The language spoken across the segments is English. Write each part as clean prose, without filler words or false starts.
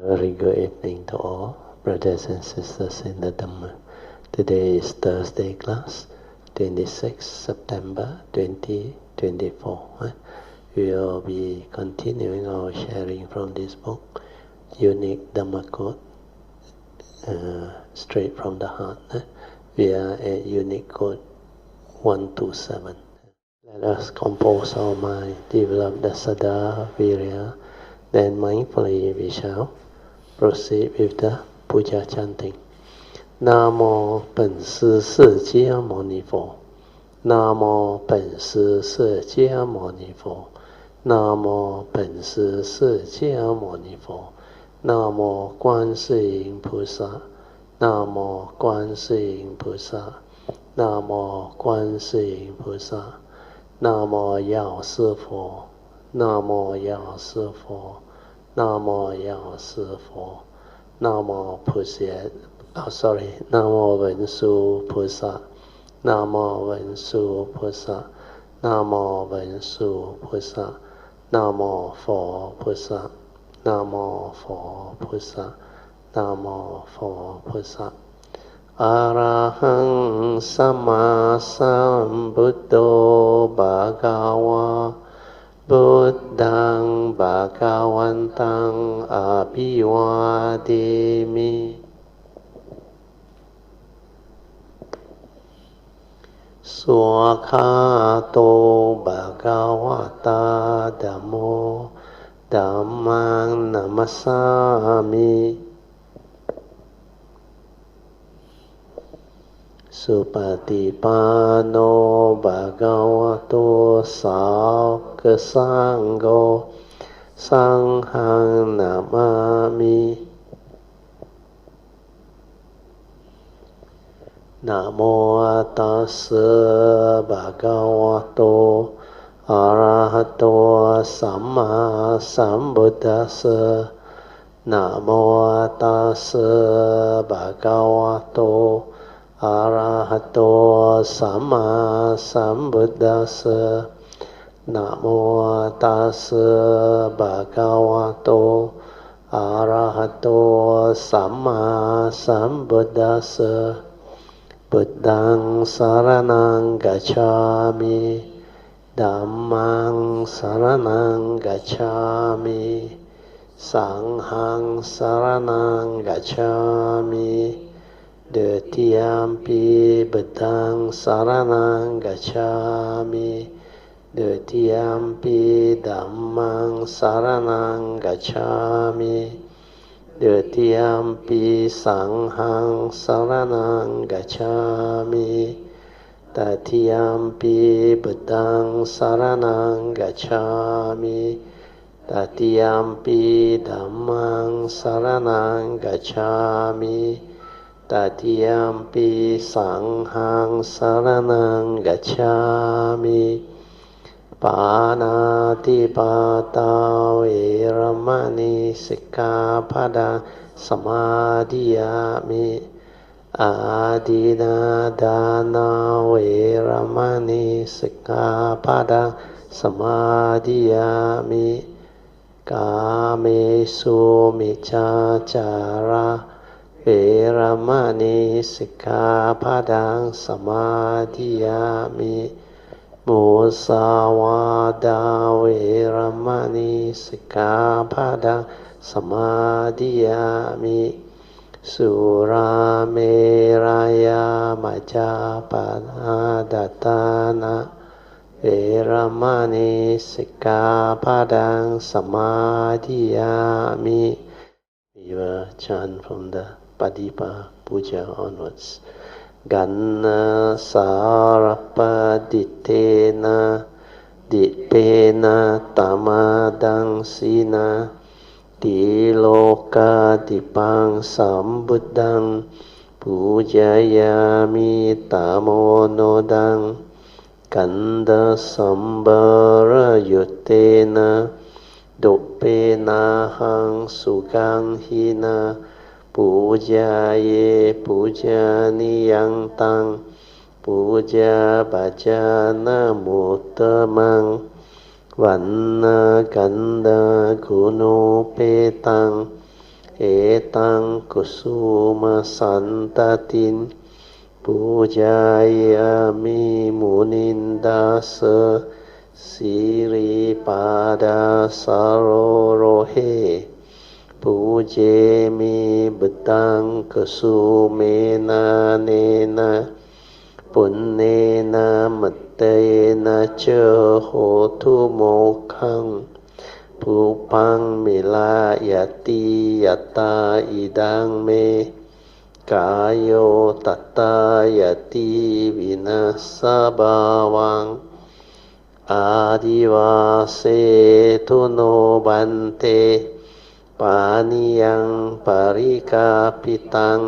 Very good evening to all brothers and sisters in the Dhamma. Today is Thursday class, 26 September 2024. We will be continuing our sharing from this book, Unique Dhamma Code, straight from the heart. We are at Unique Code 127. Let us compose our mind, develop the Saddha, Virya, then mindfully we shall proceed with the Puja chanting. Namo 本师释迦牟尼佛 Namo 本师释迦牟尼佛 Namo 本师释迦牟尼佛 Namo 观世音菩萨 Namo 观世音菩萨 Namo 观世音菩萨 Namo 药师佛 Namo 药师佛 Namo 药师佛 Namo 文殊菩萨 Namo 文殊菩萨 Namo 文殊菩萨 Namo 佛菩萨 Namo 佛菩萨 Namo 佛菩萨 Arahang Sama Sambuddho Bhagava Buddhaṃ Bhagavaṃ Abhivādimi Swakhato Bhagavata Dhammo Dhammaṃ Namasāmi Supatipano Bhagavato Sāvaka Sangho Sanghang Namami Namo Tassa Bhagavato Arahato Samma Sambuddhassa Namo Tassa Bhagavato Arahato Samma Sambuddhassa Namo Tassa Bhagavato Arahato Samma Sambuddhassa Buddhaṃ Saraṇaṃ Gacchāmi Dhammaṃ Saraṇaṃ Gacchāmi Saṅghaṃ Saraṇaṃ Gacchāmi Dutiyampi Buddhaṃ Saraṇaṃ Gacchāmi Dutiyampi Dhammaṃ Saraṇaṃ Gacchāmi Dutiyampi Saṅghaṃ Saraṇaṃ Gacchāmi Tatiyampi Buddhaṃ Saraṇaṃ Gacchāmi Tatiyampi Dhammaṃ Saraṇaṃ Gacchāmi Tatiyampi Saṅghaṃ Saraṇaṃ Gacchāmi Pāṇātipada Veramani Sikkhapada Samadhiyami Adinādana Veramani Sikkhapada Samadhiyami Kāmesu Miccacara Veramani Sikkhapada Samadhiyami Musawada Veramani Sikkhapada Samadhiyami Surameraya Majapadattana Veramani Sikkhapada Samadhiyami. We will chant from the Padipa Puja onwards. Ganna Sarapaditena Dipena Tamadang Sina Diloka Dipang Sambuddhang Pujayami Tamonodang Kanda Sambara Yutena Dopena Hang Sugang Hina Pujaye Pujaniyang Tang Puja Bhajana Muttamang Vanna Ganda Kuno Petang เอตังกุสุมาสันตตินปูจายามิมุนินดาสสิริปาดาสโรโรเฮปูเจมิบุตังกุสุเมนาเนนะปุณเนนะมัตเตนะเจโหทุโมขังภูปังมิลายติยตาอิดังเมกายโยตัตตายติวินัสสะบาวังอาดิวาเสทุโนบันเตปานิยังปริกาปิตัง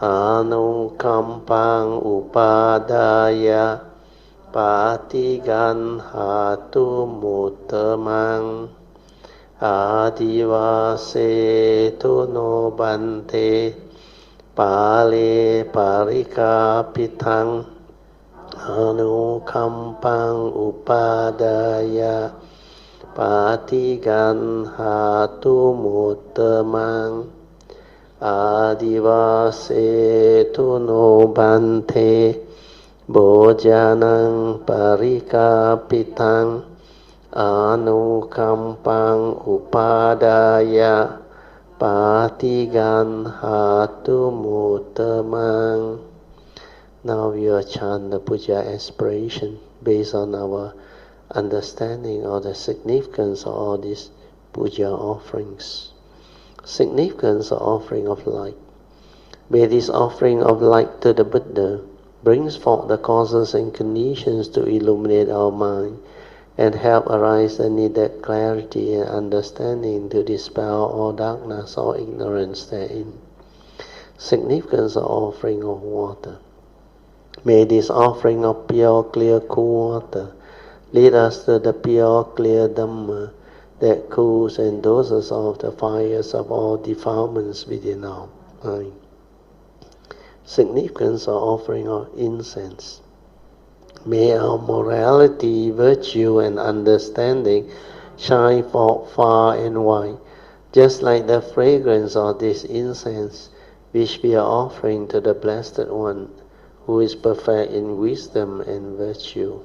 อานุคัมปังอุปาดายะปาติกันหาตุมุตตมังอาดิวาเสทุโนบันเตปาเลปาริกาปิทังอานุคัมปังอุปาดายะปาติกันหาตุมุตตมังอาดิวาเสทุโนบันเทโบจานังปาริกาปิทังอานุคัมปังอุปาดายะปาติกันหาตุมุตตมัง Now we will chant the Puja Aspiration based on our understanding of the significance of all these Puja offerings. Significance of offering of light. May this offering of light to the Buddha brings forth the causes and conditions to illuminate our mind and help arise the needed clarity and understanding to dispel all darkness or ignorance therein. Significance of offering of water. May this offering of pure, clear, cool water lead us to the pure, clear Dhamma that cools and doses off the fires of all defilements within our mind. Significance of offering of incense. May our morality, virtue, and understanding shine forth far and wide, just like the fragrance of this incense which we are offering to the Blessed One, who is perfect in wisdom and virtue.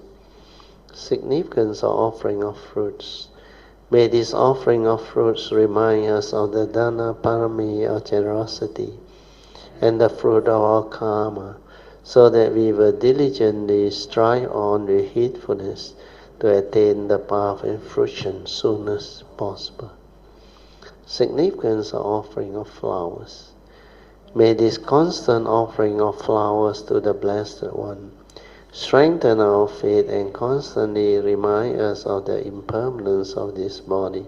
Significance of offering of fruits. May this offering of fruits remind us of the Dana Parami of generosity and the fruit of our karma, so that we will diligently strive on with heedfulness to attain the path and fruition soon as possible. Significance of offering of flowers. May this constant offering of flowers to the Blessed One strengthen our faith and constantly remind us of the impermanence of this body,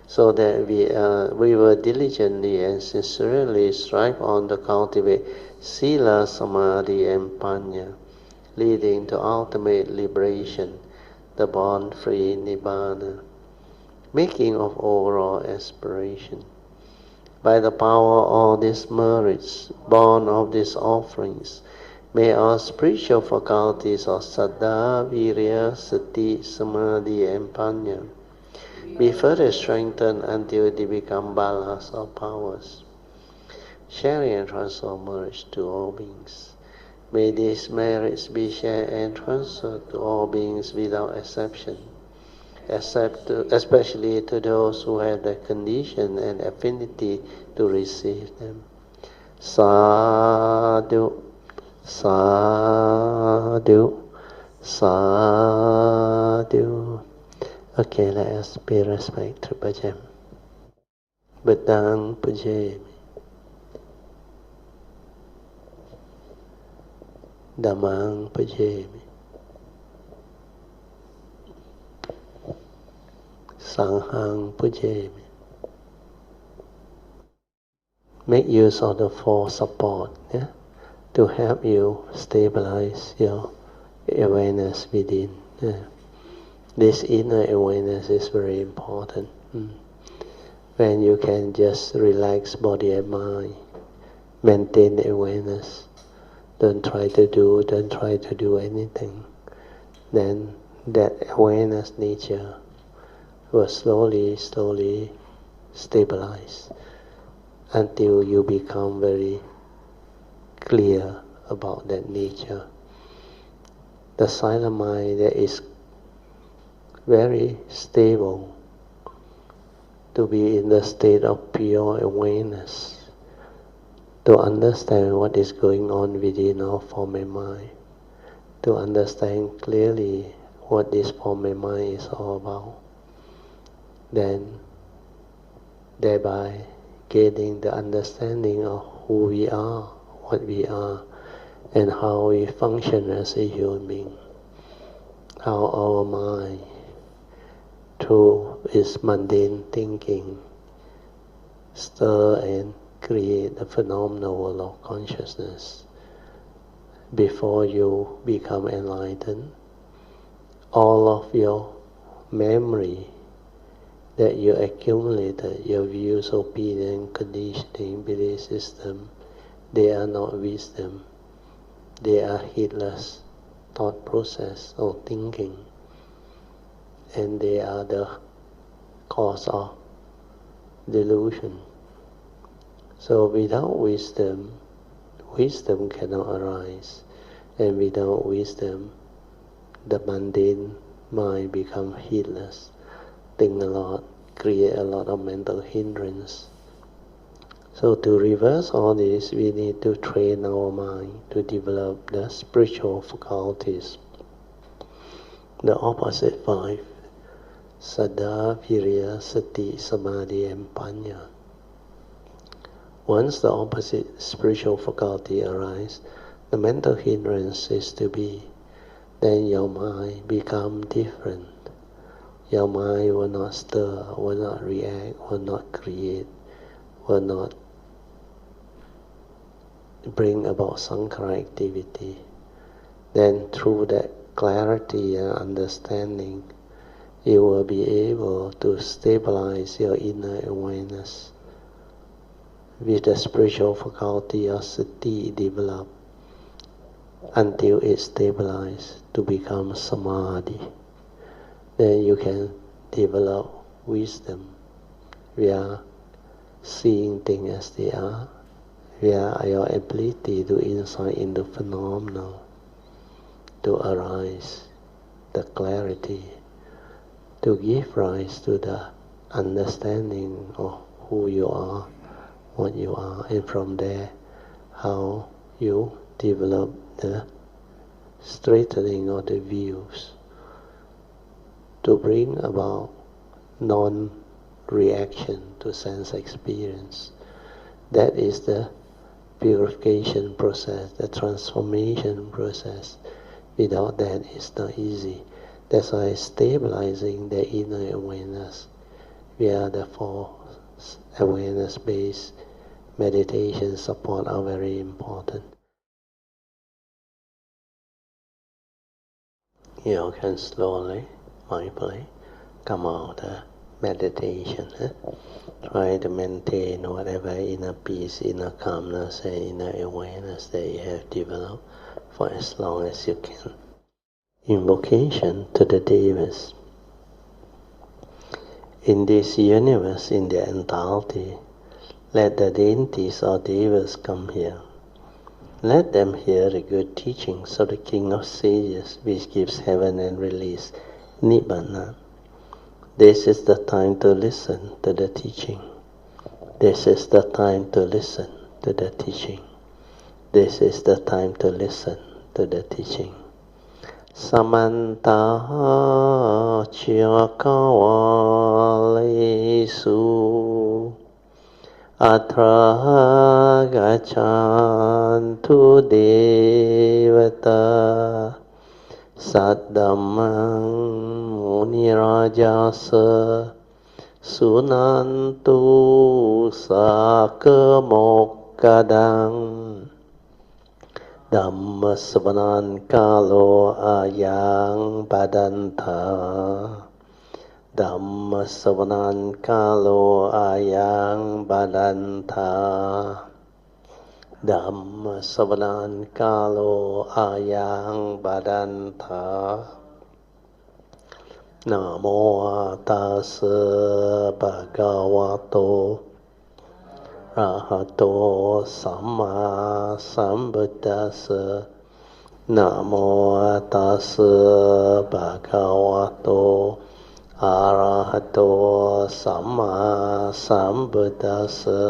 so that we will diligently and sincerely strive on to cultivate Sila, Samadhi, and Panya, leading to ultimate liberation, the born-free Nibbana. Making of overall aspiration. By the power of all these merits, born of these offerings, may our spiritual faculties of Saddha, Virya, Sati, Samadhi, and Panya be further strengthened until they become balas or powers. Sharing and transfer merits to all beings. May these merits be shared and transferred to all beings without exception, especially to those who have the condition and affinity to receive them. Sadhu, sadhu, sadhu. Okay, let us pay respect to Bhajan. Buddhang Pujami. Dhammang Pujami. Sanghang Pujami. Make use of the four support, to help you stabilize your awareness within. This inner awareness is very important. When you can just relax body and mind, maintain the awareness, don't try to do anything, then that awareness nature will slowly stabilize. until you become very clear about that nature. The silent mind that is very stable, to be in the state of pure awareness, to understand what is going on within our form and mind, to understand clearly what this form and mind is all about, then thereby gaining the understanding of who we are, what we are, and how we function as a human being, how our mind, through its mundane thinking, stir and create a phenomenal world of consciousness. Before you become enlightened, all of your memory that you accumulated, your views, opinion, conditioning, belief system, they are not wisdom. They are heedless thought process or thinking. And they are the cause of delusion. So without wisdom, wisdom cannot arise. And without wisdom, the mundane mind becomes heedless, think a lot, create a lot of mental hindrance. So to reverse all this, we need to train our mind to develop the spiritual faculties, the opposite five: Saddha, Virya, Sati, Samadhi, and Panya. Once the opposite spiritual faculty arises, the mental hindrance is to be. Then your mind become different. Your mind will not stir, will not react, will not create, will not bring about sankhara activity. Then through that clarity and understanding, you will be able to stabilize your inner awareness. With the spiritual faculty of sati develop until it stabilizes to become samadhi. Then you can develop wisdom. We are seeing things as they are. Via your ability to insight into phenomena, to arise the clarity, to give rise to the understanding of who you are, what you are, and from there, how you develop the straightening of the views to bring about non-reaction to sense experience. That is the purification process, the transformation process. Without that, it's not easy. That's why stabilizing the inner awareness via the four awareness-based meditation support are very important. You can slowly, mindfully come out of the meditation. Try to maintain whatever inner peace, inner calmness, and inner awareness that you have developed for as long as you can. Invocation to the Devas. In this universe, in their entirety, let the deities or Devas come here. Let them hear the good teachings of the King of Sages, which gives heaven and release, Nibbana. This is the time to listen to the teaching. This is the time to listen to the teaching. This is the time to listen to the teaching. Samanta Chakawalesu Atra Gachantu Devata Saddhamang Munirajasa Sunantu Sakamokadang Dhamma Savanan Kalo Ayang Badanta Dhamma Savanan Kalo Ayang Badanta Dhamma Savanan Kalo Ayang Badanta Namo Tassa Bhagavato ระหะโตสัมมาสัมพุทธัสสะนะโมตัสสะภะคะวะโตอะระหะโตสัมมาสัมพุทธัสสะ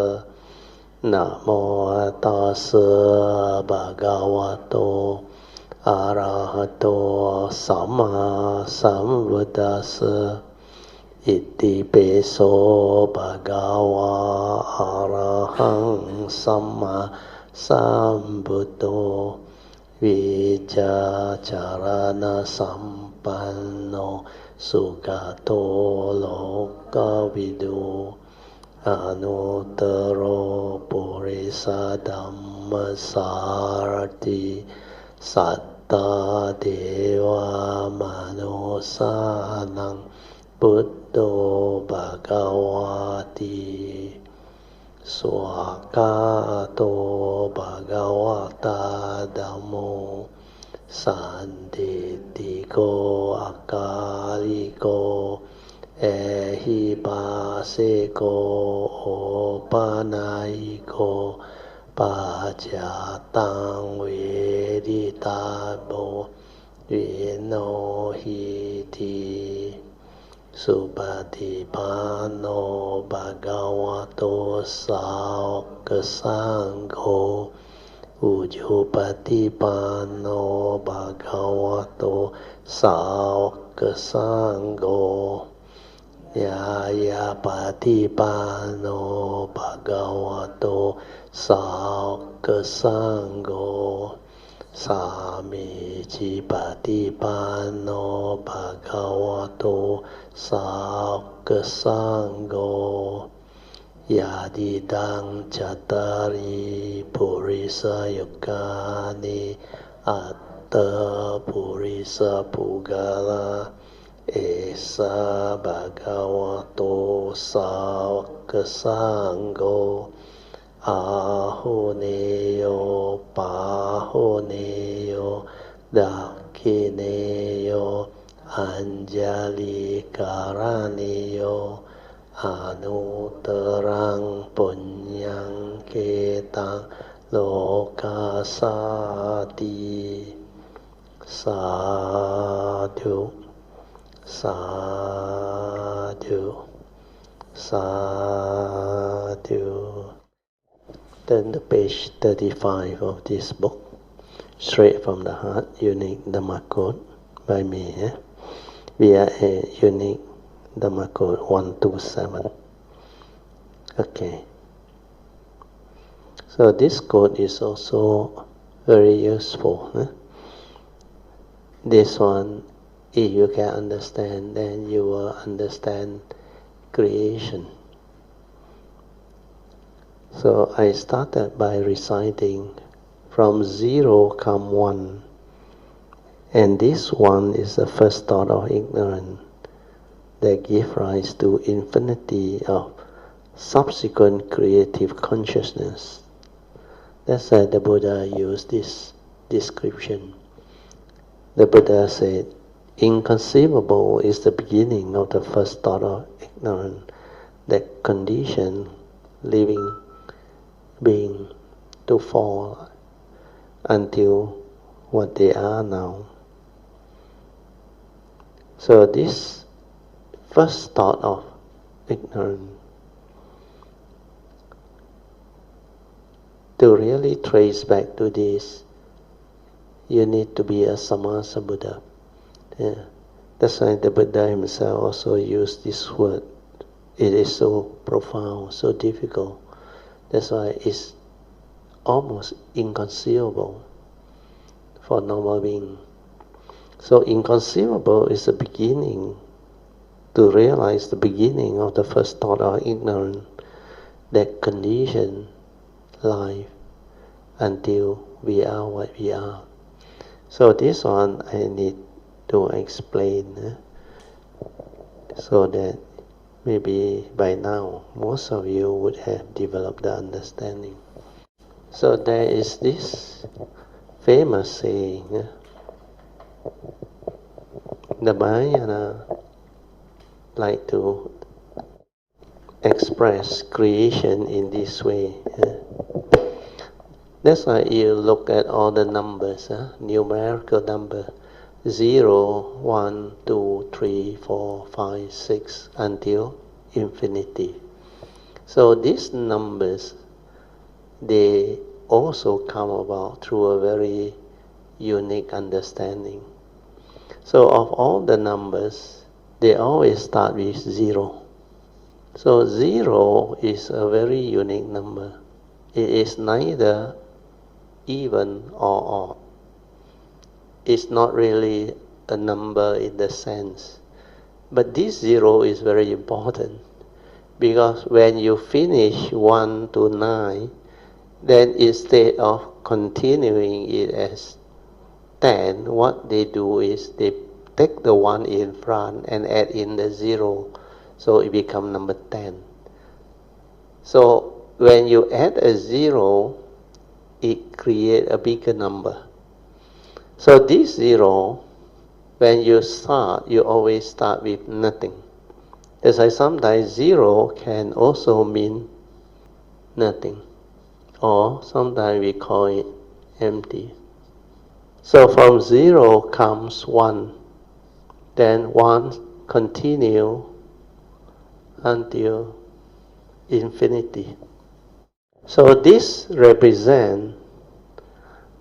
นะโมตัสสะภะคะวะโตอะระหะโตสัมมาสัมพุทธัสสะอิติปิโสภะคะวะอะระหังสัมมาสัมพุทโธวิจาจารณสัมปันโนสุขโตโลกวิดูอนุตตโรปุริสธัมมสารติสัตตาเทวามนุสานังพุทโธภควาติสวากาโตภควตาธัมโมสันติติโกอากาลิโกเอหิปัสสิโกโอปานายิโกปัจจตังเวดิตาโบวิโนหิติสุปฏิปันโนภะคะวะโตสาวกสังโฆอุจุปฏิปันโนภะคะวะโตสาวกสังโฆยายาปฏิปันโนภะคะวะโตสาวกสังโฆสามีจิปฏิปันโนภะคะวะโตสาวกสังโฆยาดิดังจัตตาริปุริสยุคานิอัตตปุริสปุกาลาเอสะภะคะวะโตสาวกสังโฆอาหุเนโยปาหุเนโยดักขิเนโยอัญจาลิการาเนโยอนุตตรังปุญญังเกตังโลกาสาติสาธุสาธุสาธุ Turn to page 35 of this book, Straight from the Heart, Unique Dhamma Code by me. We are a unique Dhamma Code 127. Okay. So this code is also very useful. This one, if you can understand, then you will understand creation. So I started by reciting from 0 come 1, and this 1 is the first thought of ignorance that gives rise to infinity of subsequent creative consciousness. That's why the Buddha used this description. The Buddha said, inconceivable is the beginning of the first thought of ignorance that condition living being to fall until what they are now. So this first thought of ignorance, to really trace back to this, you need to be a Samasa Buddha. Yeah. That's why the Buddha himself also used this word. It is so profound, so difficult. That's why it's almost inconceivable for normal being. So inconceivable is the beginning, to realize the beginning of the first thought of ignorance that condition life until we are what we are. So this one I need to explain so that maybe by now most of you would have developed the understanding. So there is this famous saying, the Mahayana like to express creation in this way. That's why you look at all the numbers, numerical number, 0, 1, 2, 3, 4, 5, 6, until infinity. So these numbers, they also come about through a very unique understanding. So of all the numbers, they always start with 0. So 0 is a very unique number. It is neither even or odd. It's not really a number in the sense. But this 0 is very important, because when you finish 1 to 9, then instead of continuing it as 10, what they do is they take the 1 in front and add in the 0, so it becomes number 10. So when you add a 0, it creates a bigger number. So this 0, when you start, you always start with nothing. That's why sometimes 0 can also mean nothing, or sometimes we call it empty. So from 0 comes 1, then 1 continue until infinity. So this represents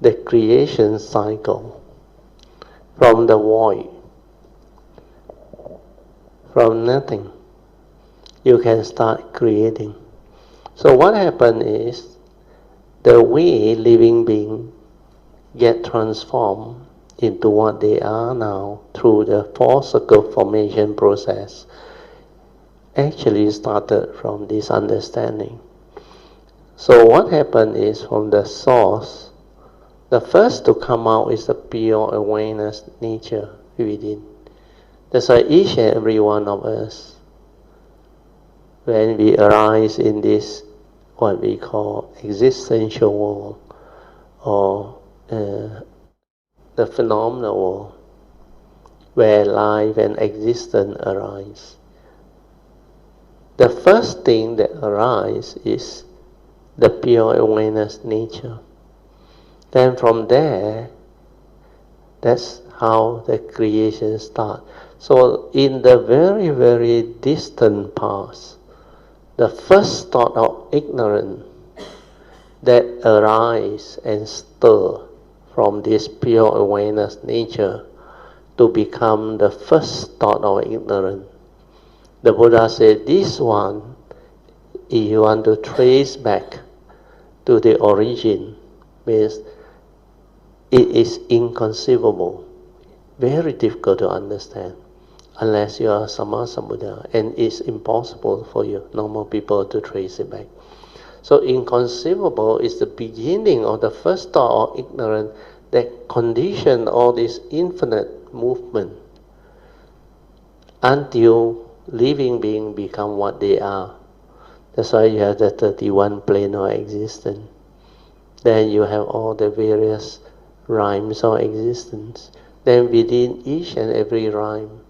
the creation cycle. From the void, from nothing, you can start creating. So what happens is, the way living beings get transformed into what they are now through the four-circle formation process actually started from this understanding. So what happened is, from the source, the first to come out is the pure awareness nature within. That's why each and every one of us, when we arise in this, what we call existential world, or the phenomenal world, where life and existence arise, the first thing that arises is the pure awareness nature. Then from there, that's how the creation starts. So in the very, very distant past, the first thought of ignorance that arise and stir from this pure awareness nature to become the first thought of ignorance. The Buddha said, this one, if you want to trace back to the origin, means it is inconceivable, very difficult to understand, unless you are Sammasambuddha, and it's impossible for you, normal people, to trace it back. So inconceivable is the beginning of the first thought of ignorance that condition all this infinite movement until living beings become what they are. That's why you have the 31 plane of existence. Then you have all the various rhymes of existence. Then within each and every rhyme,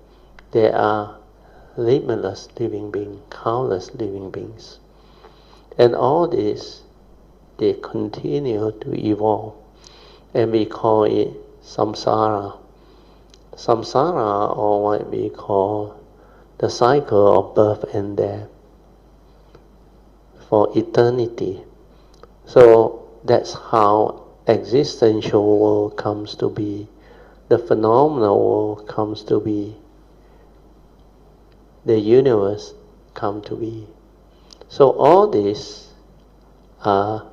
there are limitless living beings, countless living beings. And all this, they continue to evolve. And we call it samsara. Samsara, or what we call the cycle of birth and death, for eternity. So that's how existential world comes to be, the phenomenal world comes to be, the universe come to be. So all these are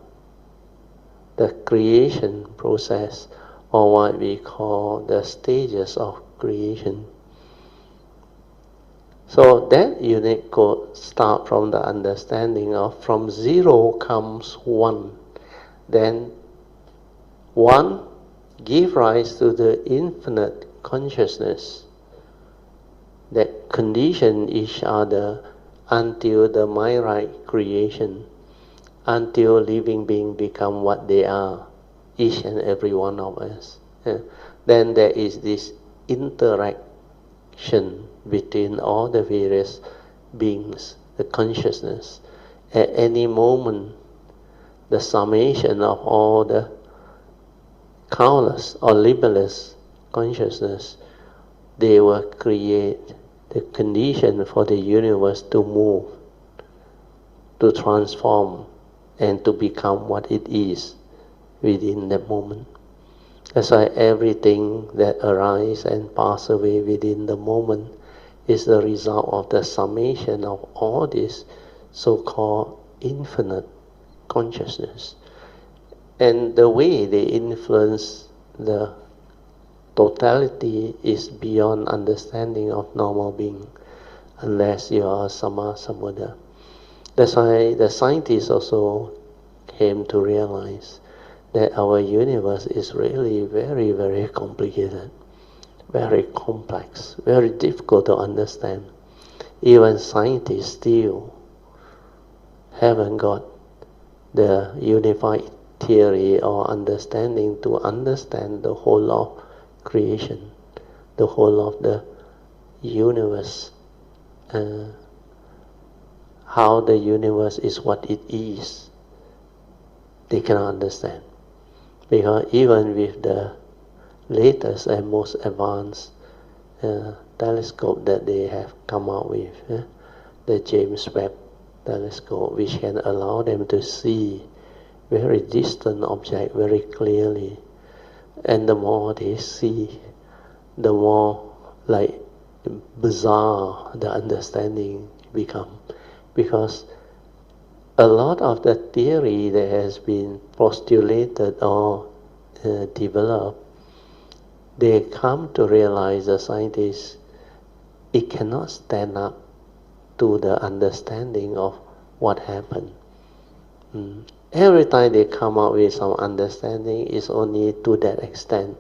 the creation process, or what we call the stages of creation. So that unique code starts from the understanding of, from 0 comes 1. Then 1 gives rise to the infinite consciousness that condition each other until the mind-right creation, until living beings become what they are, each and every one of us. Then there is this interaction between all the various beings, the consciousness. At any moment, the summation of all the countless or limitless consciousness, they will create the condition for the universe to move, to transform, and to become what it is within that moment. That's why everything that arises and passes away within the moment is the result of the summation of all this so-called infinite consciousness. And the way they influence the totality is beyond understanding of normal being, unless you are a Sammasambuddha. That's why the scientists also came to realize that our universe is really very, very complicated, very complex, very difficult to understand. Even scientists still haven't got the unified theory or understanding to understand the whole of creation, the whole of the universe, how the universe is what it is. They cannot understand. Because even with the latest and most advanced telescope that they have come out with, the James Webb telescope, which can allow them to see very distant objects very clearly. And the more they see, the more like bizarre the understanding become. Because a lot of the theory that has been postulated or developed, they come to realize, the scientists, it cannot stand up to the understanding of what happened. Every time they come up with some understanding, it's only to that extent.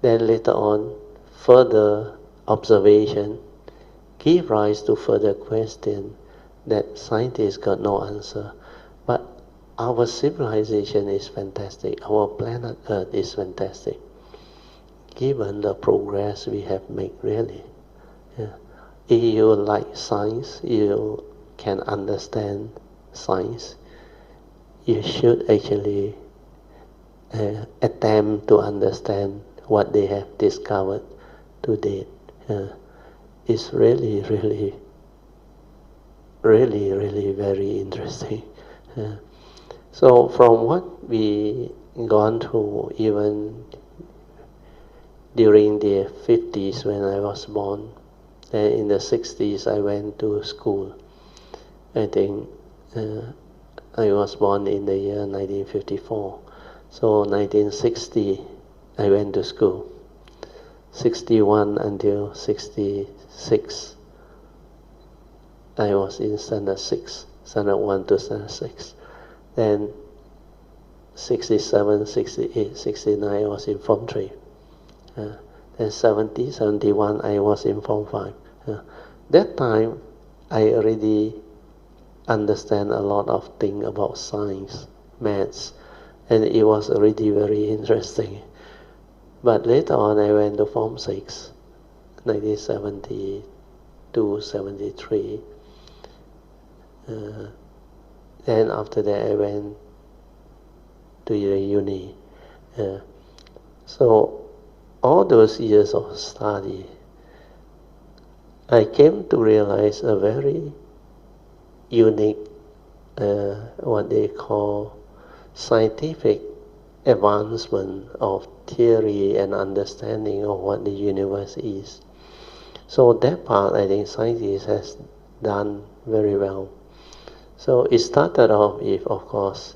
Then later on, further observation give rise to further question that scientists got no answer. But our civilization is fantastic. Our planet Earth is fantastic, given the progress we have made, really. Yeah. If you like science, you can understand science, you should actually attempt to understand what they have discovered to date. It's really, really, really, really very interesting. So from what we gone through, even during the 50s when I was born, and in the 60s I went to school. I think I was born in the year 1954. So 1960 I went to school. 61 until 66 I was in standard 6, standard 1 to standard 6. Then 67, 68, 69 I was in Form 3. Then 70, 71 I was in Form 5. That time I already understand a lot of things about science, maths, and it was already very interesting. But later on I went to Form 6, 1972, 73. Then after that I went to the uni. So all those years of study, I came to realize a very unique, what they call scientific advancement of theory and understanding of what the universe is. So that part I think scientists has done very well. So it started off with, of course,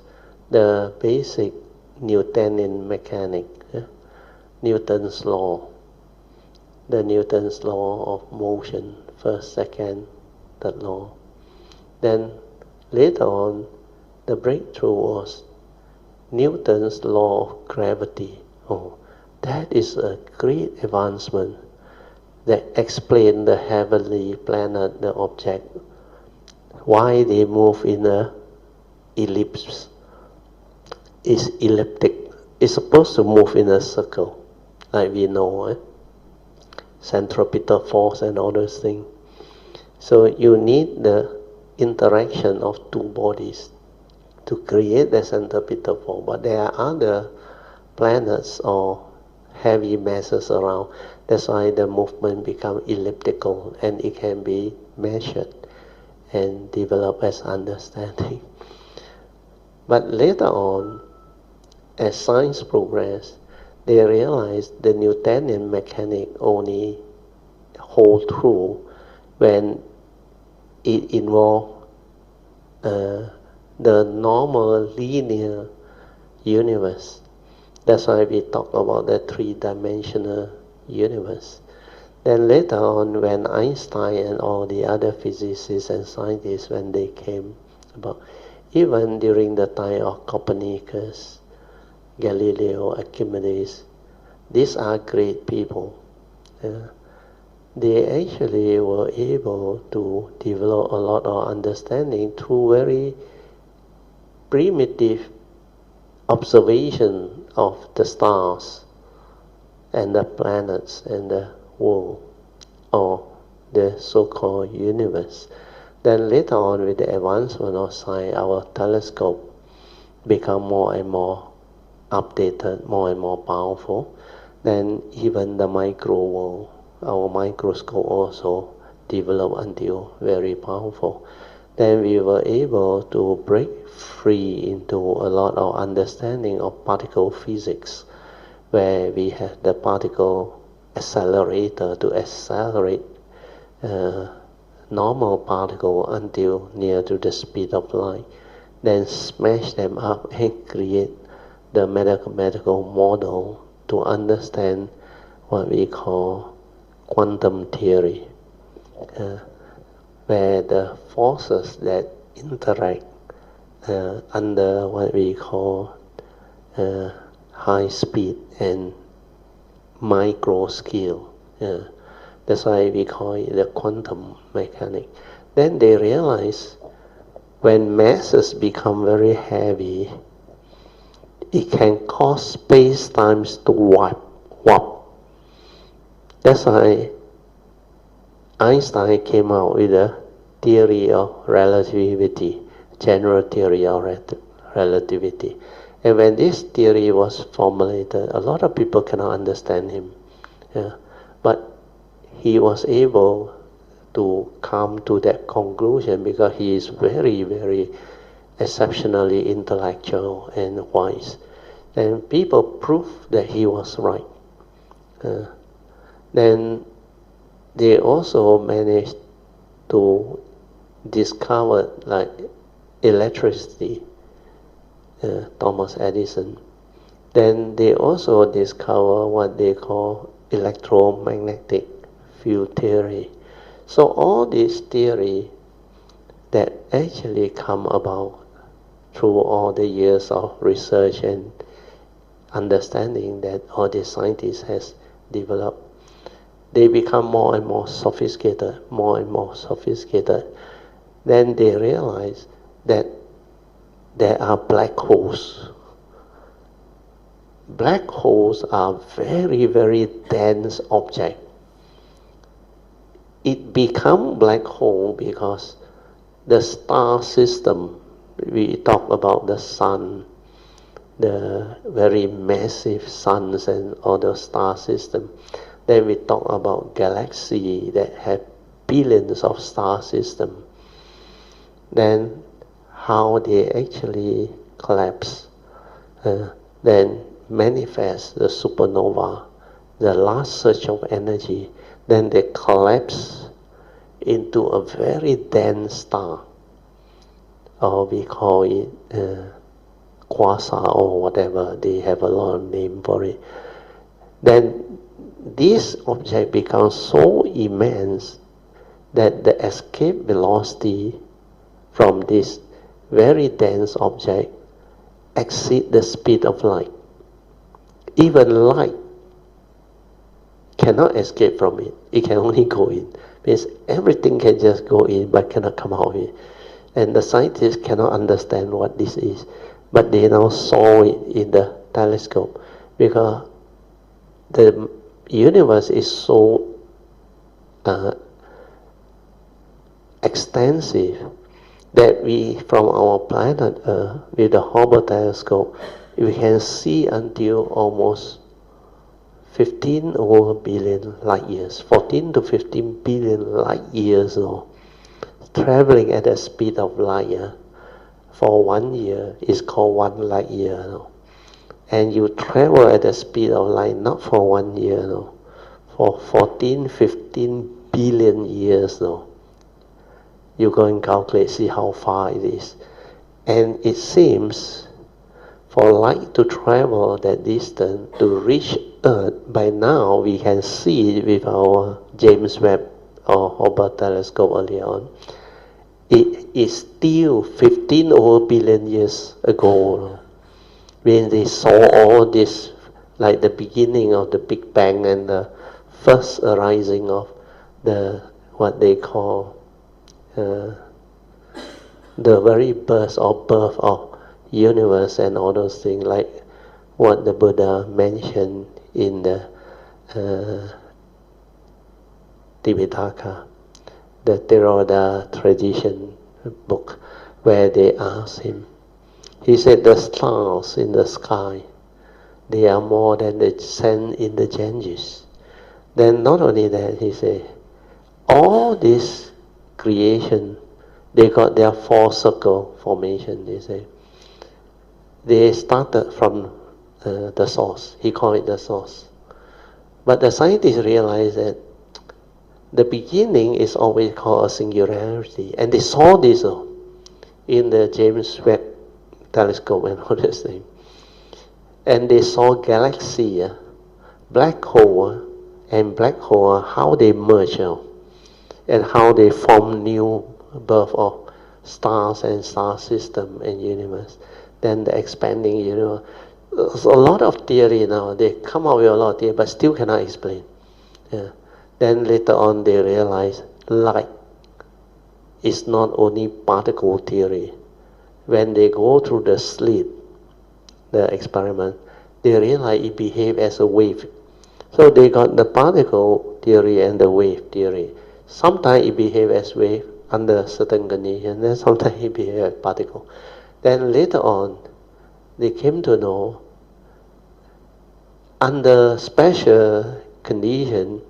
the basic Newtonian mechanics, Newton's law, the Newton's law of motion, first, second, third law. Then later on, the breakthrough was Newton's law of gravity. That is a great advancement that explains the heavenly planet, the object, why they move in a ellipse. It's elliptic. It's supposed to move in a circle, like we know, centripetal force and all those things. So you need the interaction of two bodies to create the centripetal force. But there are other planets or heavy masses around. That's why the movement becomes elliptical and it can be measured and develop as understanding. But later on, as science progressed, they realized the Newtonian mechanics only hold true when it involves the normal linear universe. That's why we talk about the three-dimensional universe. Then later on, when Einstein and all the other physicists and scientists, when they came about, even during the time of Copernicus, Galileo, Archimedes, these are great people. They actually were able to develop a lot of understanding through very primitive observation of the stars and the planets and the world, or the so-called universe. Then later on, with the advancement of science, our telescope become more and more updated, more and more powerful. Then even the micro world, our microscope also developed until very powerful. Then we were able to break free into a lot of understanding of particle physics, where we have the particle accelerator to accelerate normal particle until near to the speed of light, then smash them up and create the mathematical model to understand what we call quantum theory, where the forces that interact under what we call high speed and micro scale. That's why we call it the quantum mechanics. Then they realize when masses become very heavy, it can cause space-times to warp. That's why Einstein came out with a theory of relativity, general theory of relativity. And when this theory was formulated, a lot of people cannot understand him. But he was able to come to that conclusion because he is very, very exceptionally intellectual and wise. And people proved that he was right. Then they also managed to discover like electricity, Thomas Edison. Then they also discover what they call electromagnetic field theory. So all this theory that actually come about through all the years of research and understanding that all the scientists has developed, they become more and more sophisticated, Then they realize that there are black holes. Black holes are very, very dense objects. It become black hole because the star system, we talk about the sun, the very massive suns and other star system. Then we talk about galaxy that have billions of star system. Then how they actually collapse, then manifest the supernova, the last surge of energy, then they collapse into a very dense star, or we call it quasar or whatever, they have a lot of name for it. Then this object becomes so immense that the escape velocity from this very dense object exceeds the speed of light. Even light cannot escape from it. It can only go in. Means everything can just go in but cannot come out of it. And the scientists cannot understand what this is. But they now saw it in the telescope because the universe is so extensive that we, from our planet Earth, with the Hubble telescope, we can see until almost 15 over billion light years, 14 to 15 billion light years, traveling at the speed of light. For 1 year is called 1 light year. And you travel at the speed of light not for 1 year, for 14, 15 billion years. You go and calculate, see how far it is. And it seems for light to travel that distance to reach Earth, by now we can see it with our James Webb or Hubble telescope earlier on. It is still 15 over billion years ago when they saw all this, like the beginning of the Big Bang and the first arising of the what they call the very birth of universe and all those things, like what the Buddha mentioned in the Tipitaka, the Theravada tradition book, where they asked him. He said the stars in the sky, they are more than the sand in the Ganges. Then not only that, he said, all this creation, they got their four circle formation, they say. They started from the source. He called it the source. But the scientists realized that the beginning is always called a singularity. And they saw this in the James Webb telescope and all this thing. And they saw galaxy, black hole, and black hole, how they merge and how they form new birth of stars and star system and universe. Then the expanding universe. There's a lot of theory now. They come out with a lot of theory, but still cannot explain. Yeah. Then later on they realize light is not only particle theory. When they go through the slit, the experiment, they realize it behaves as a wave. So they got the particle theory and the wave theory. Sometimes it behaves as wave under certain conditions, then sometimes it behaves as particle. Then later on, they came to know under special conditions,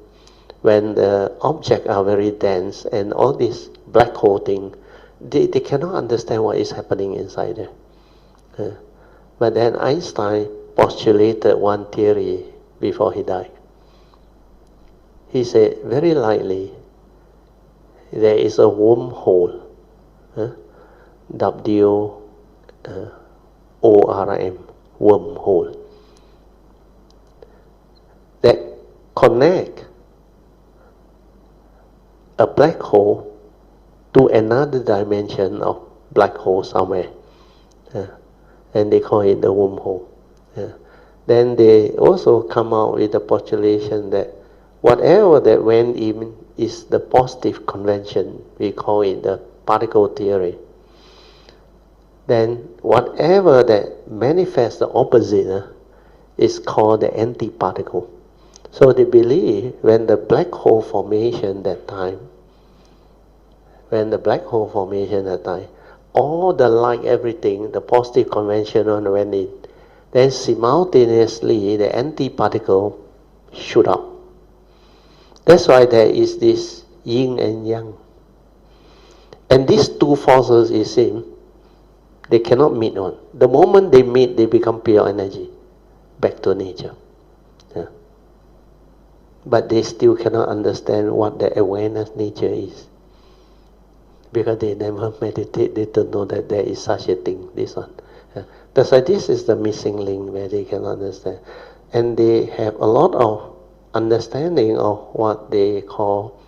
when the objects are very dense and all this black hole thing, they cannot understand what is happening inside there. But then Einstein postulated one theory before he died. He said, very likely, there is a wormhole, W-O-R-M, wormhole, that connect a black hole to another dimension of black hole somewhere. And they call it the wormhole. Then they also come out with a postulation that whatever that went in is the positive convention. We call it the particle theory. Then whatever that manifests the opposite is called the antiparticle. So they believe when the black hole formation that time, all the light, everything, the positive convention went in, then simultaneously the antiparticle shoot up. That's why there is this yin and yang. And these two forces, it seems, they cannot meet on. The moment they meet, they become pure energy, back to nature. But they still cannot understand what the awareness nature is. Because they never meditate, they don't know that there is such a thing, this one. That's why this is the missing link where they can understand. And they have a lot of understanding of what they call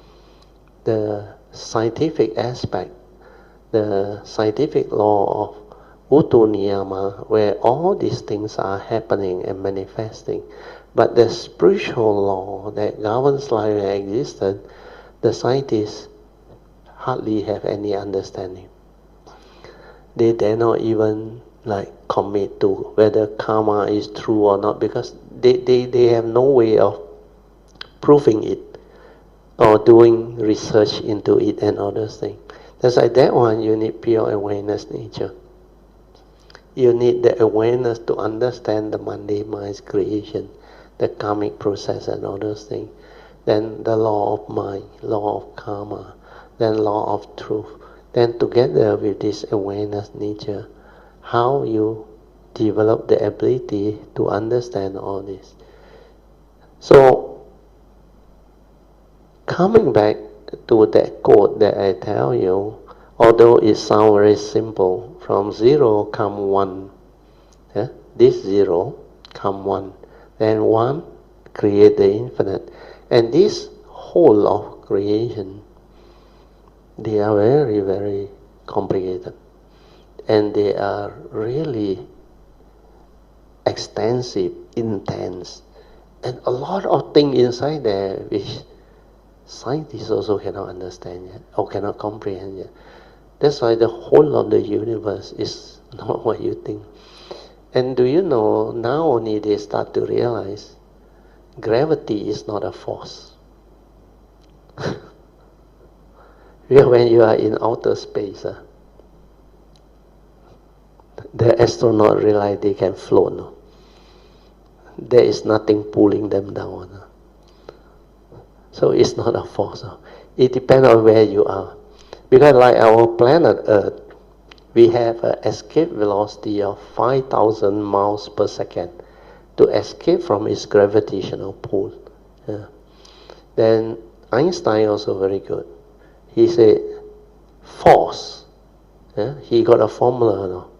the scientific aspect, the scientific law of Utu Niyama, where all these things are happening and manifesting. But the spiritual law that governs life and existence, the scientists hardly have any understanding. They dare not even commit to whether karma is true or not, because they have no way of proving it or doing research into it and all those things. That's why that one you need pure awareness nature. You need the awareness to understand the mundane mind's creation, the karmic process and all those things. Then the law of mind, law of karma, then law of truth. Then together with this awareness nature, how you develop the ability to understand all this. So, coming back to that quote that I tell you, although it sounds very simple, from zero come one. Yeah? This zero come one. Then one create the infinite. And this whole of creation, they are very, very complicated. And they are really extensive, intense. And a lot of things inside there which scientists also cannot understand yet, or cannot comprehend yet. That's why the whole of the universe is not what you think. And do you know, now only they start to realize gravity is not a force. When you are in outer space, the astronauts realize they can float. No? There is nothing pulling them down. So it's not a force. It depends on where you are. Because like our planet Earth, we have an escape velocity of 5,000 miles per second to escape from its gravitational pull. Yeah. Then Einstein also very good. He said, force. Yeah? He got a formula, no?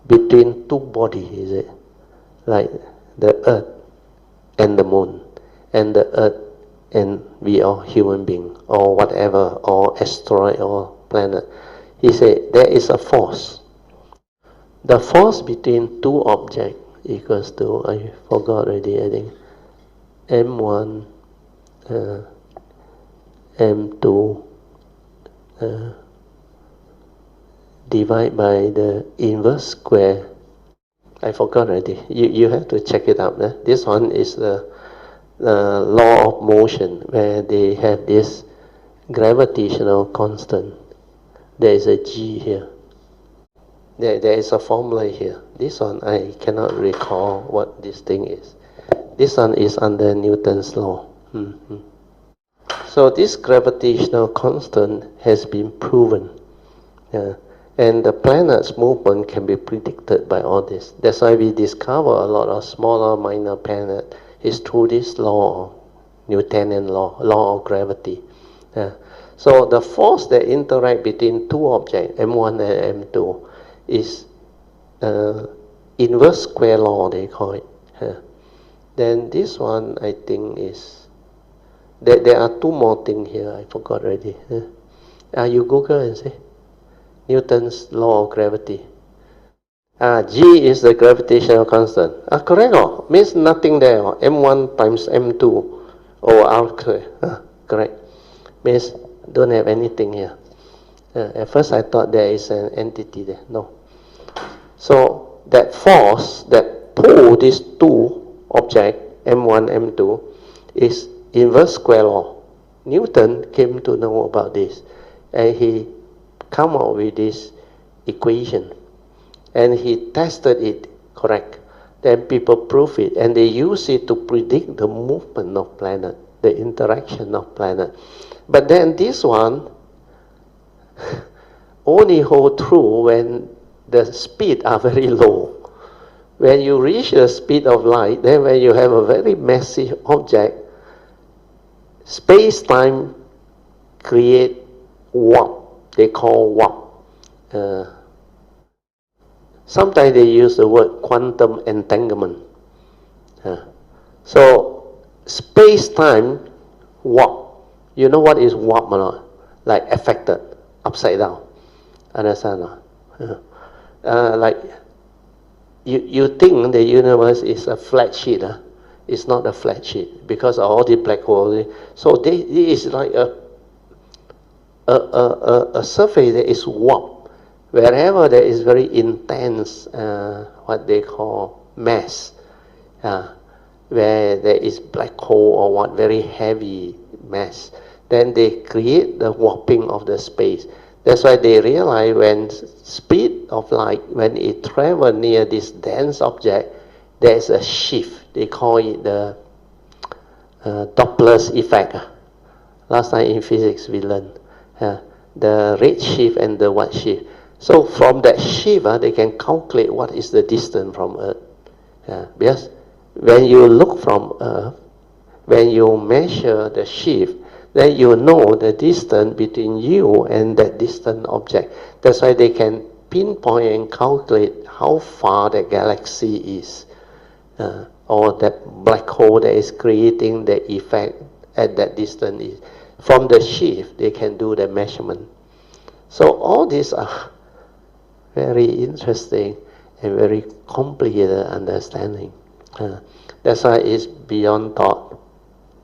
Between two bodies, he said, like the Earth and the Moon, and the Earth and we are human being, or whatever, or asteroid, or planet. He said, there is a force. The force between two objects equals to, I forgot already, I think, M1, M2, divide by the inverse square. I forgot already. You have to check it out. This one is the law of motion, where they have this gravitational constant. There is a G here. There is a formula here. This one I cannot recall what this thing is. This one is under Newton's law. Mm-hmm. So this gravitational constant has been proven. And the planet's movement can be predicted by all this. That's why we discover a lot of smaller, minor planets is through this law, Newtonian law of gravity. So the force that interact between two objects, M1 and M2, is inverse square law, they call it. Then this one, I think, is... There are two more things here, I forgot already. You Google and say, Newton's law of gravity. G is the gravitational constant. Correct, means nothing there. M1 times M2 or R square. Correct. Means don't have anything here. At first I thought there is an entity there. No. So that force that pull these two objects, M1, M2, is inverse square law. Newton came to know about this, and he come up with this equation. And he tested it correct. Then people prove it, and they use it to predict the movement of planet, the interaction of planet. But then this one only hold true when the speed are very low. When you reach the speed of light, then when you have a very massive object, space-time create warp. They call warp. Sometimes they use the word quantum entanglement. So, space-time warp. You know what is warp or not? Like affected, upside down. Understand or not? Like, you think the universe is a flat sheet. It's not a flat sheet because of all the black holes. So it is like a surface that is warped. Wherever there is very intense, what they call mass, where there is black hole or what very heavy mass, then they create the warping of the space. That's why they realize when speed of light, when it travels near this dense object, there's a shift. They call it the Doppler's effect. Last time in physics we learned the red shift and the white shift. So from that shift, they can calculate what is the distance from Earth. Because when you look from Earth, when you measure the shift, then you know the distance between you and that distant object. That's why they can pinpoint and calculate how far the galaxy is, or that black hole that is creating the effect at that distance is. From the shift, they can do the measurement. So all these are very interesting and very complicated understanding. That's why it's beyond thought,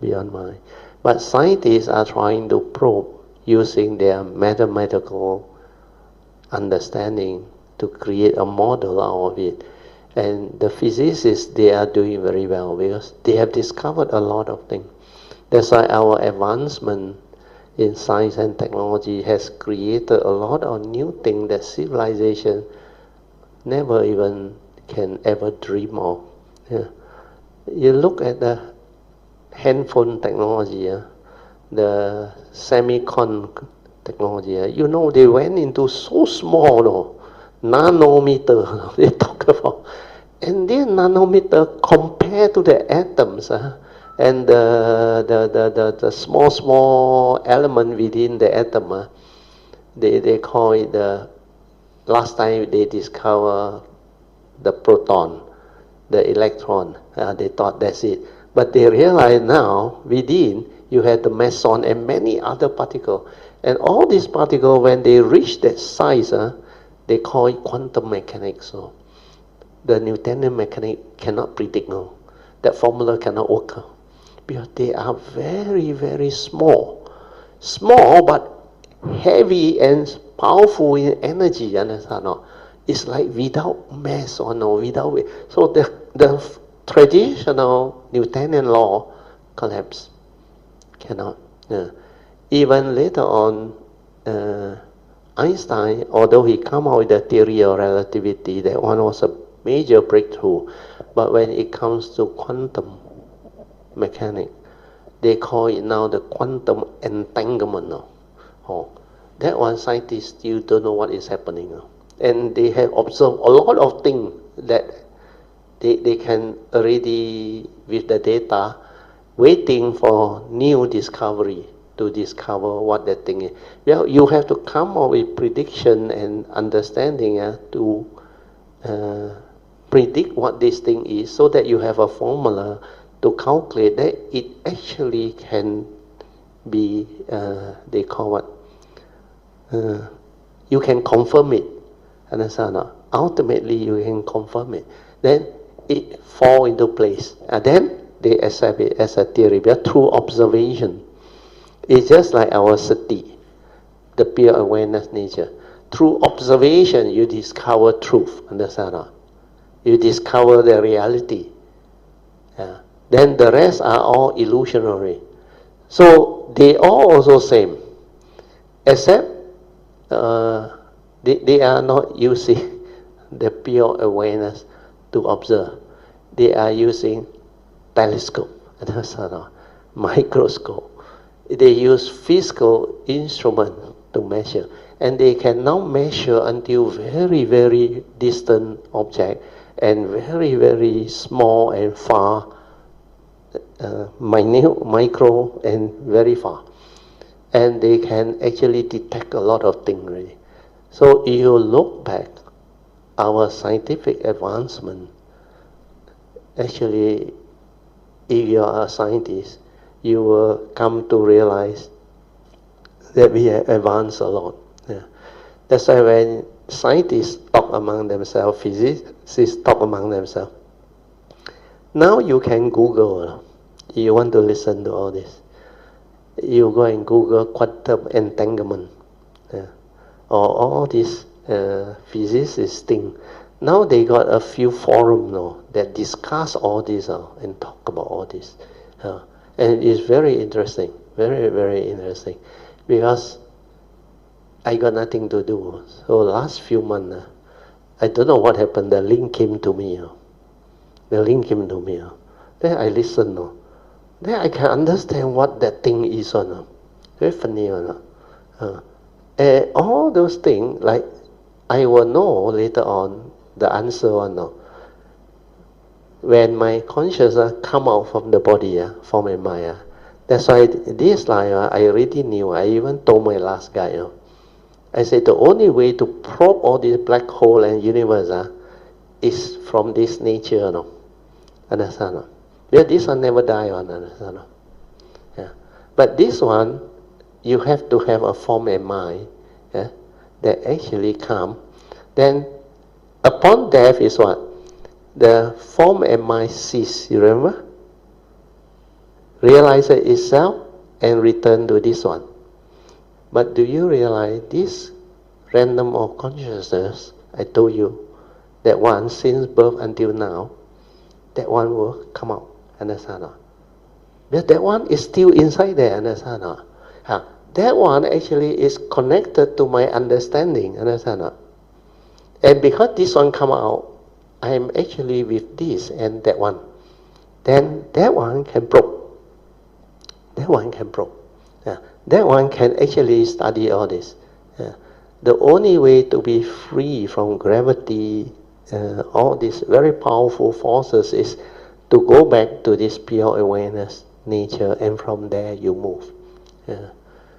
beyond mind. But scientists are trying to probe using their mathematical understanding to create a model out of it. And the physicists, they are doing very well because they have discovered a lot of things. That's why our advancement in science and technology has created a lot of new things that civilization never even can ever dream of. You look at the handphone technology, the semicon technology, they went into so small, nanometer, they talk about. And then nanometer compared to the atoms, and the small element within the atom, they call it last time they discover the proton, the electron. They thought that's it. But they realize now, within, you have the meson and many other particles. And all these particles, when they reach that size, they call it quantum mechanics. So the Newtonian mechanics cannot predict now. That formula cannot work. Because they are very, very small. Small, but heavy and powerful in energy, you understand? No? It's like without mass or no, without weight. So the traditional Newtonian law collapse. Cannot. Even later on, Einstein, although he came out with the theory of relativity, that one was a major breakthrough. But when it comes to quantum mechanics, they call it now the quantum entanglement now. That one scientists still don't know what is happening now. And they have observed a lot of things that they can already, with the data, waiting for new discovery to discover what that thing is. Well, you have to come up with prediction and understanding to predict what this thing is, so that you have a formula to calculate that it actually can be, they call what? You can confirm it. Understand? Ultimately, you can confirm it. Then it fall into place. And then they accept it as a theory, but through observation. It's just like our sati, the pure awareness nature. Through observation, you discover truth. Understand? You discover the reality. Then the rest are all illusionary. So they are also same, except they are not using the pure awareness to observe. They are using telescope, microscope. They use physical instrument to measure, and they can now measure until very, very distant object and very, very small and far, minute, micro, and very far. And they can actually detect a lot of things really. So if you look back, our scientific advancement, actually, if you are a scientist, you will come to realize that we have advanced a lot. That's why when scientists talk among themselves, physicists talk among themselves, now you can Google. You want to listen to all this, you go and Google quantum entanglement, or all these physicists thing. Now they got a few forums now that discuss all this and talk about all this, and it's very interesting, very, very interesting, because I got nothing to do. So last few months, I don't know what happened. The link came to me. The link came to me. Then I listen. Then I can understand what that thing is. Very funny. All those things, like I will know later on the answer. When my consciousness come out from the body, from my mind. That's why this life I already knew. I even told my last guy. I said the only way to probe all this black hole and universe is from this nature. Understand? Yeah, this one never die. Understand? Yeah. But this one, you have to have a form and mind that actually come. Then upon death is what? The form and mind cease. You remember? Realize it itself and return to this one. But do you realize this random of consciousness, I told you, that one since birth until now, that one will come out, understand? But that one is still inside there, understand? That one actually is connected to my understanding, understand? And because this one come out, I am actually with this and that one. Then that one can probe. That one can probe. That one can actually study all this. The only way to be free from gravity, all these very powerful forces, is to go back to this pure awareness nature, and from there you move.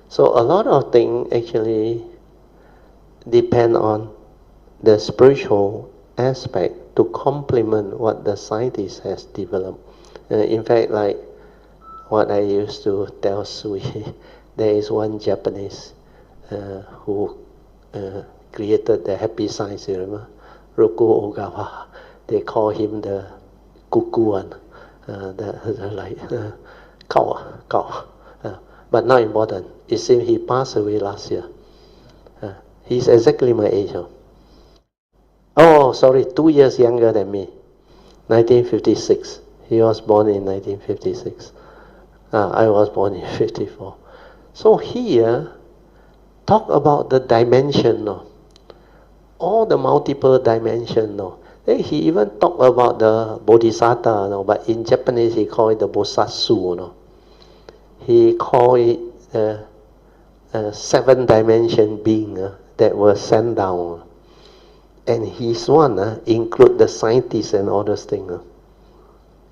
So a lot of things actually depend on the spiritual aspect to complement what the scientist has developed. In fact, like what I used to tell Sui, there is one Japanese who created the happy science, you remember? Roku Ogawa. They call him the cuckoo one. Like cow. But not important. It seems he passed away last year. He's exactly my age. Oh, sorry, 2 years younger than me. 1956. He was born in 1956. I was born in 54. So here, talk about the dimension, all the multiple dimension. Then he even talked about the bodhisattva, but in Japanese he called it the bosatsu. He called it a 7-dimension being that was sent down. And his one include the scientists and all those things.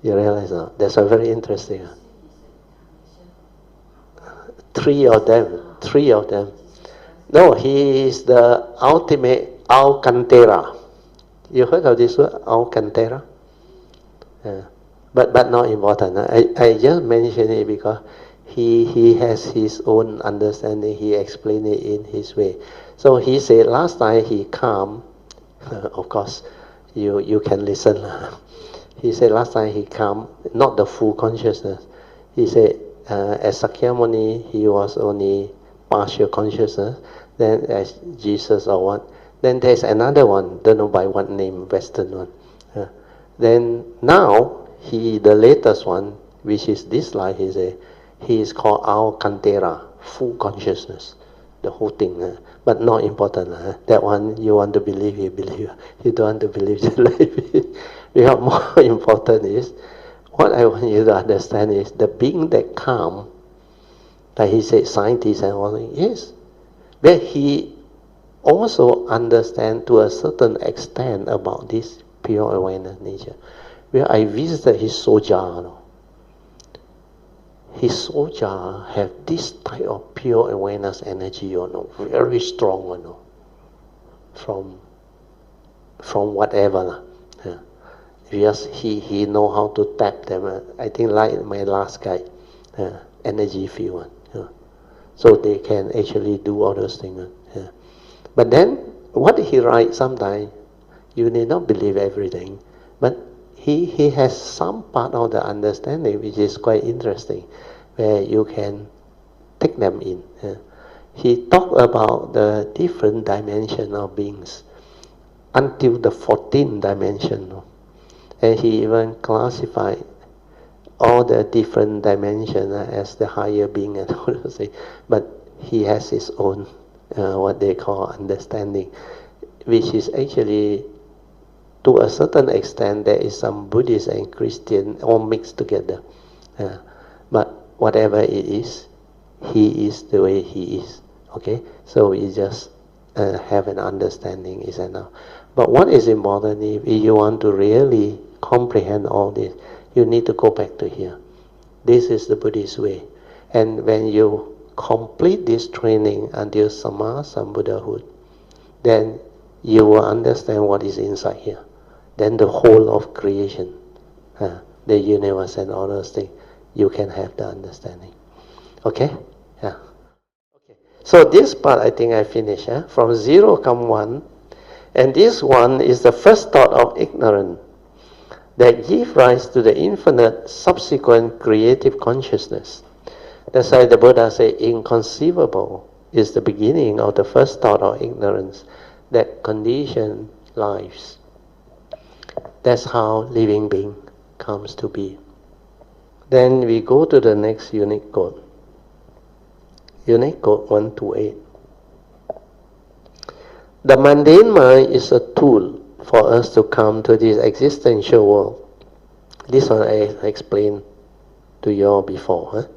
You realize that's a very interesting. Three of them. No, he is the ultimate Alcantara. You heard of this word, Alcantara? But not important. I just mention it because he has his own understanding. He explained it in his way. So he said last time he come, of course, you can listen. He said last time he come, not the full consciousness. He said as Sakyamuni, he was only partial consciousness. Then as Jesus or what. Then there's another one, don't know by what name, Western one. Then now, the latest one, which is this life, he is called Alcantara, full consciousness, the whole thing. But not important. That one, you want to believe, you believe. You don't want to believe, you believe. Because more important is, what I want you to understand is, the being that come, like he said, scientists and all that, yes, but he also understand to a certain extent about this pure awareness nature. Where I visited his soja, his soja have this type of pure awareness energy, very strong, from whatever. Because he know how to tap them. I think like my last guy, energy field. So they can actually do all those things. But then, what he writes sometimes, you need not believe everything, but he has some part of the understanding which is quite interesting, where you can take them in. He talked about the different dimension of beings until the 14th dimension. And he even classified all the different dimensions as the higher being and all those things. But he has his own what they call understanding, which is actually, to a certain extent, there is some Buddhist and Christian all mixed together. But whatever it is, he is the way he is. Okay, so we just have an understanding is enough. But what is important, if you want to really comprehend all this, you need to go back to here. This is the Buddhist way. And when you complete this training until Samma Sambuddhahood, then you will understand what is inside here. Then the whole of creation, the universe and all those things, you can have the understanding. Okay? Yeah. Okay. So this part I think I finished. From 0 come 1. And this 1 is the first thought of ignorance that give rise to the infinite subsequent creative consciousness. That's why the Buddha said inconceivable is the beginning of the first thought of ignorance that condition lives. That's how living being comes to be. Then we go to the next unit code. Unit code 128. The mundane mind is a tool for us to come to this existential world. This one I explained to you all before.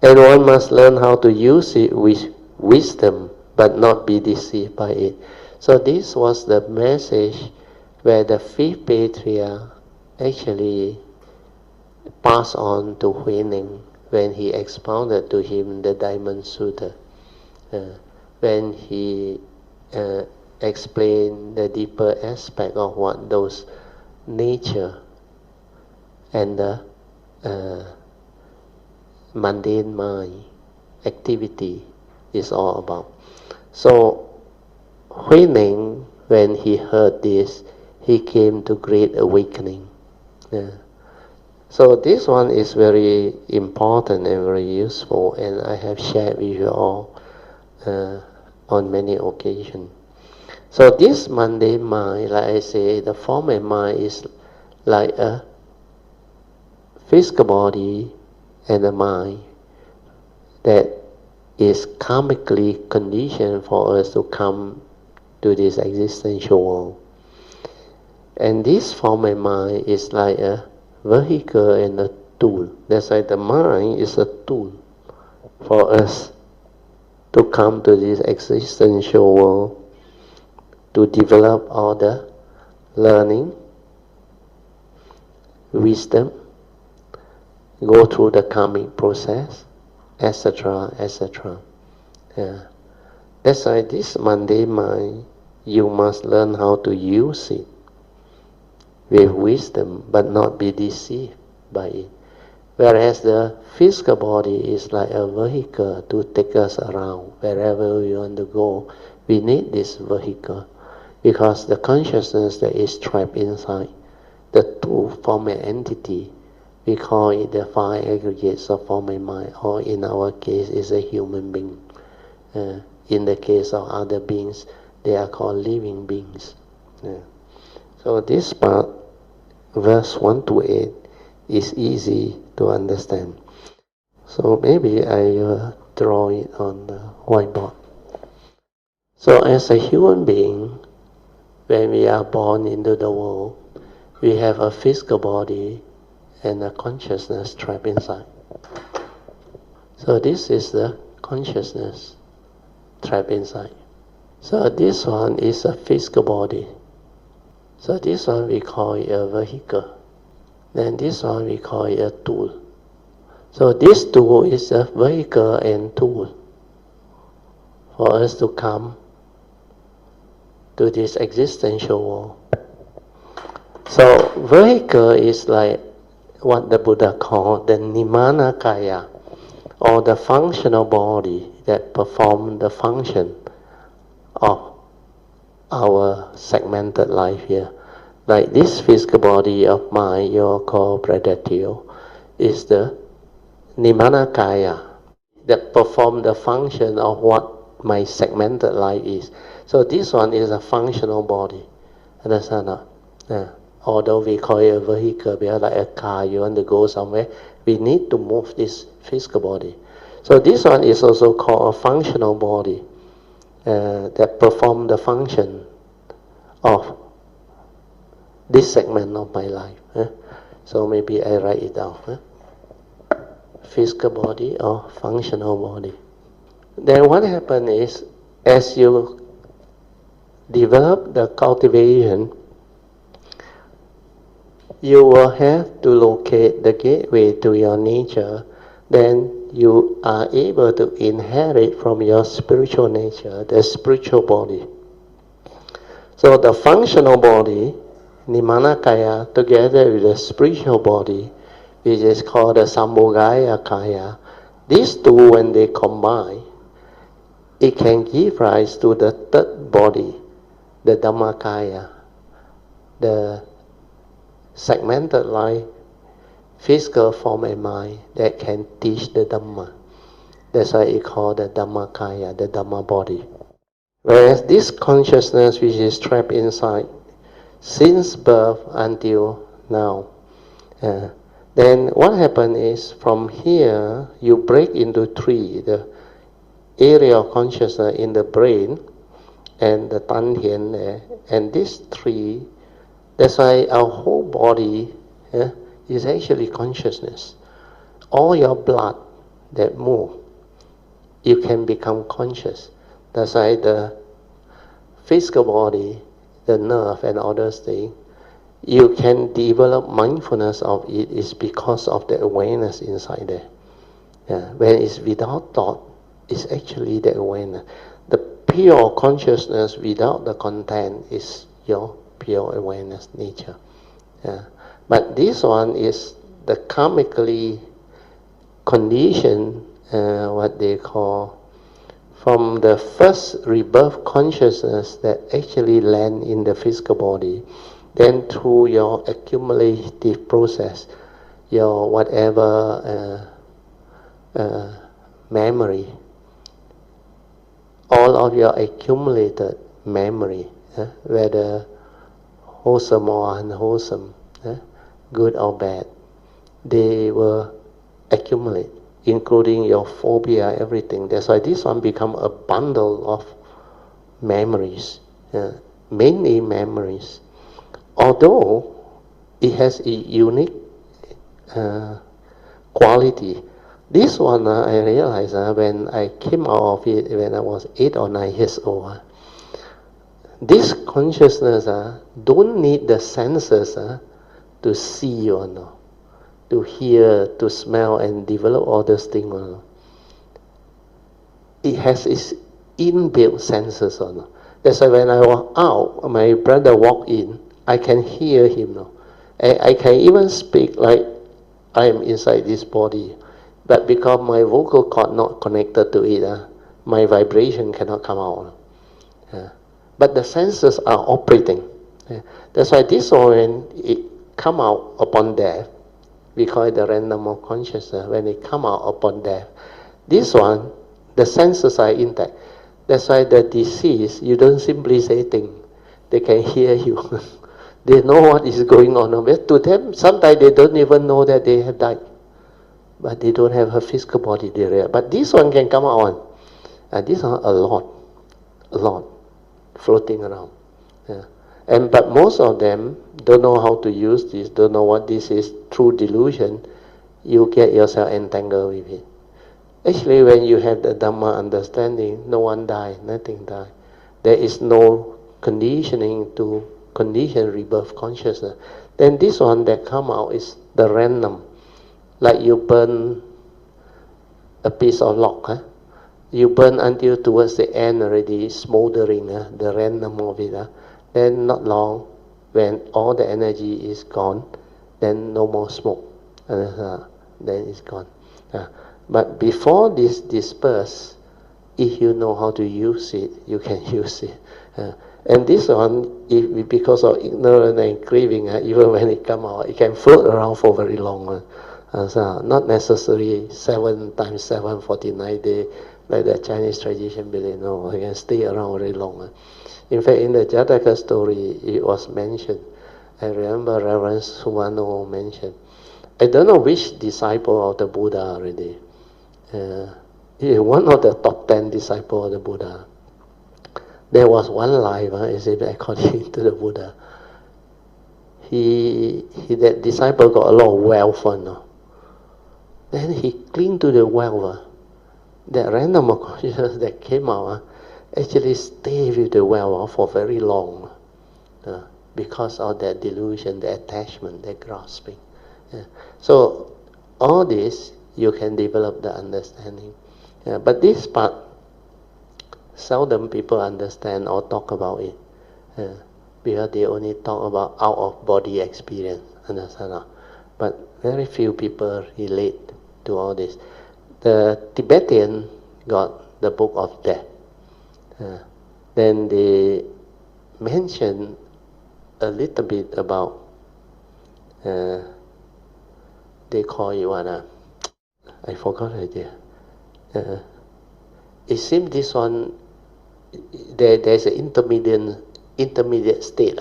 And one must learn how to use it with wisdom, but not be deceived by it. So this was the message where the fifth patriarch actually passed on to Huineng when he expounded to him the Diamond Sutta. When he explained the deeper aspect of what those nature and the mundane mind activity is all about. So Huineng, when he heard this, he came to great awakening. So this one is very important and very useful, and I have shared with you all on many occasions. So this mundane mind, like I say, the formal mind is like a physical body and a mind that is karmically conditioned for us to come to this existential world. And this formal mind is like a vehicle and a tool. That's why the mind is a tool for us to come to this existential world, to develop all the learning, wisdom, go through the karmic process, etc., etc. That's why this mundane mind, you must learn how to use it with wisdom, but not be deceived by it. Whereas the physical body is like a vehicle to take us around wherever we want to go. We need this vehicle because the consciousness that is trapped inside the two formal entity, we call it the five aggregates of formal mind, or in our case is a human being. In the case of other beings, they are called living beings. So this part, verse 1 to 8, is easy to understand. So maybe I draw it on the whiteboard. So as a human being, when we are born into the world, we have a physical body and a consciousness trapped inside. So this is the consciousness trapped inside. So this one is a physical body. So this one we call it a vehicle. Then this one we call it a tool. So this tool is a vehicle and tool for us to come to this existential world. So vehicle is like what the Buddha called the Nimana Kaya, or the functional body that performs the function of our segmented life here. Like this physical body of mine, you call Pradatyo, is the Nimana Kaya that performs the function of what my segmented life is. So this one is a functional body. Understand not? Although we call it a vehicle, because like a car, you want to go somewhere, we need to move this physical body. So this one is also called a functional body. that perform the function of this segment of my life. So maybe I write it down. Physical body or functional body. Then what happens is, as you develop the cultivation, you will have to locate the gateway to your nature. Then you are able to inherit from your spiritual nature, the spiritual body. So the functional body, Nimanakaya, together with the spiritual body, which is called the Sambhogaya Kaya, these two, when they combine, it can give rise to the third body, the Dhammakaya, the segmented life, physical form and mind that can teach the Dhamma. That's why it's called the Dhammakaya, the Dhamma body. Whereas this consciousness which is trapped inside, since birth until now, then what happens is, from here you break into three: the area of consciousness in the brain and the Tantian there, and these three. That's why our whole body is actually consciousness. All your blood that move, you can become conscious. That's why the physical body, the nerve and all those things, you can develop mindfulness of it is because of the awareness inside there. When it's without thought, it's actually the awareness. The pure consciousness without the content is your pure awareness nature. But this one is the karmically conditioned, what they call, from the first rebirth consciousness that actually land in the physical body. Then through your accumulative process, your whatever memory, all of your accumulated memory, whether wholesome or unwholesome, good or bad, they will accumulate, including your phobia, everything. That's why this one become a bundle of memories, mainly memories. Although it has a unique quality. This one I realized when I came out of it when I was 8 or 9 years old. This consciousness don't need the senses to see or no, to hear, to smell and develop all those things. It has its inbuilt senses or no. That's why when I walk out, my brother walk in, I can hear him now. I can even speak like I am inside this body. But because my vocal cord not connected to it, my vibration cannot come out. But the senses are operating. That's why this one, when it come out upon death, we call it the random of consciousness. When it come out upon death, this one, the senses are intact. That's why the deceased, you don't simply say things. They can hear you. They know what is going on. But to them, sometimes they don't even know that they have died. But they don't have a physical body. But this one can come out. And this one a lot, floating around. But most of them don't know how to use this, don't know what this is. Through delusion, you get yourself entangled with it. Actually, when you have the Dhamma understanding, no one dies, nothing dies. There is no conditioning to condition rebirth consciousness. Then this one that come out is the random. Like you burn a piece of log. You burn until towards the end already smoldering, the random of it. Then not long, when all the energy is gone, then no more smoke. Then it's gone. But before this disperse, if you know how to use it, you can use it. And this one, if because of ignorance and craving, even when it come out, it can float around for very long. So not necessarily 7 times 7, 49 days, like the Chinese tradition believe. No, it can stay around very long. In fact, in the Jataka story, it was mentioned. I remember Reverend Suwano mentioned. I don't know which disciple of the Buddha already. He is one of the top 10 disciples of the Buddha. There was one life, as if according to the Buddha, that disciple got a lot of wealth, then he cling to the wealth. That random consciousness that came out actually stay with the wealth for very long, because of that delusion, the attachment, the grasping. So all this you can develop the understanding, but this part seldom people understand or talk about it, because they only talk about out of body experience, understand? But very few people relate to all this. The Tibetan got the Book of Death. Then they mention a little bit about, they call it what? I forgot already. It seems this one, there's an intermediate state.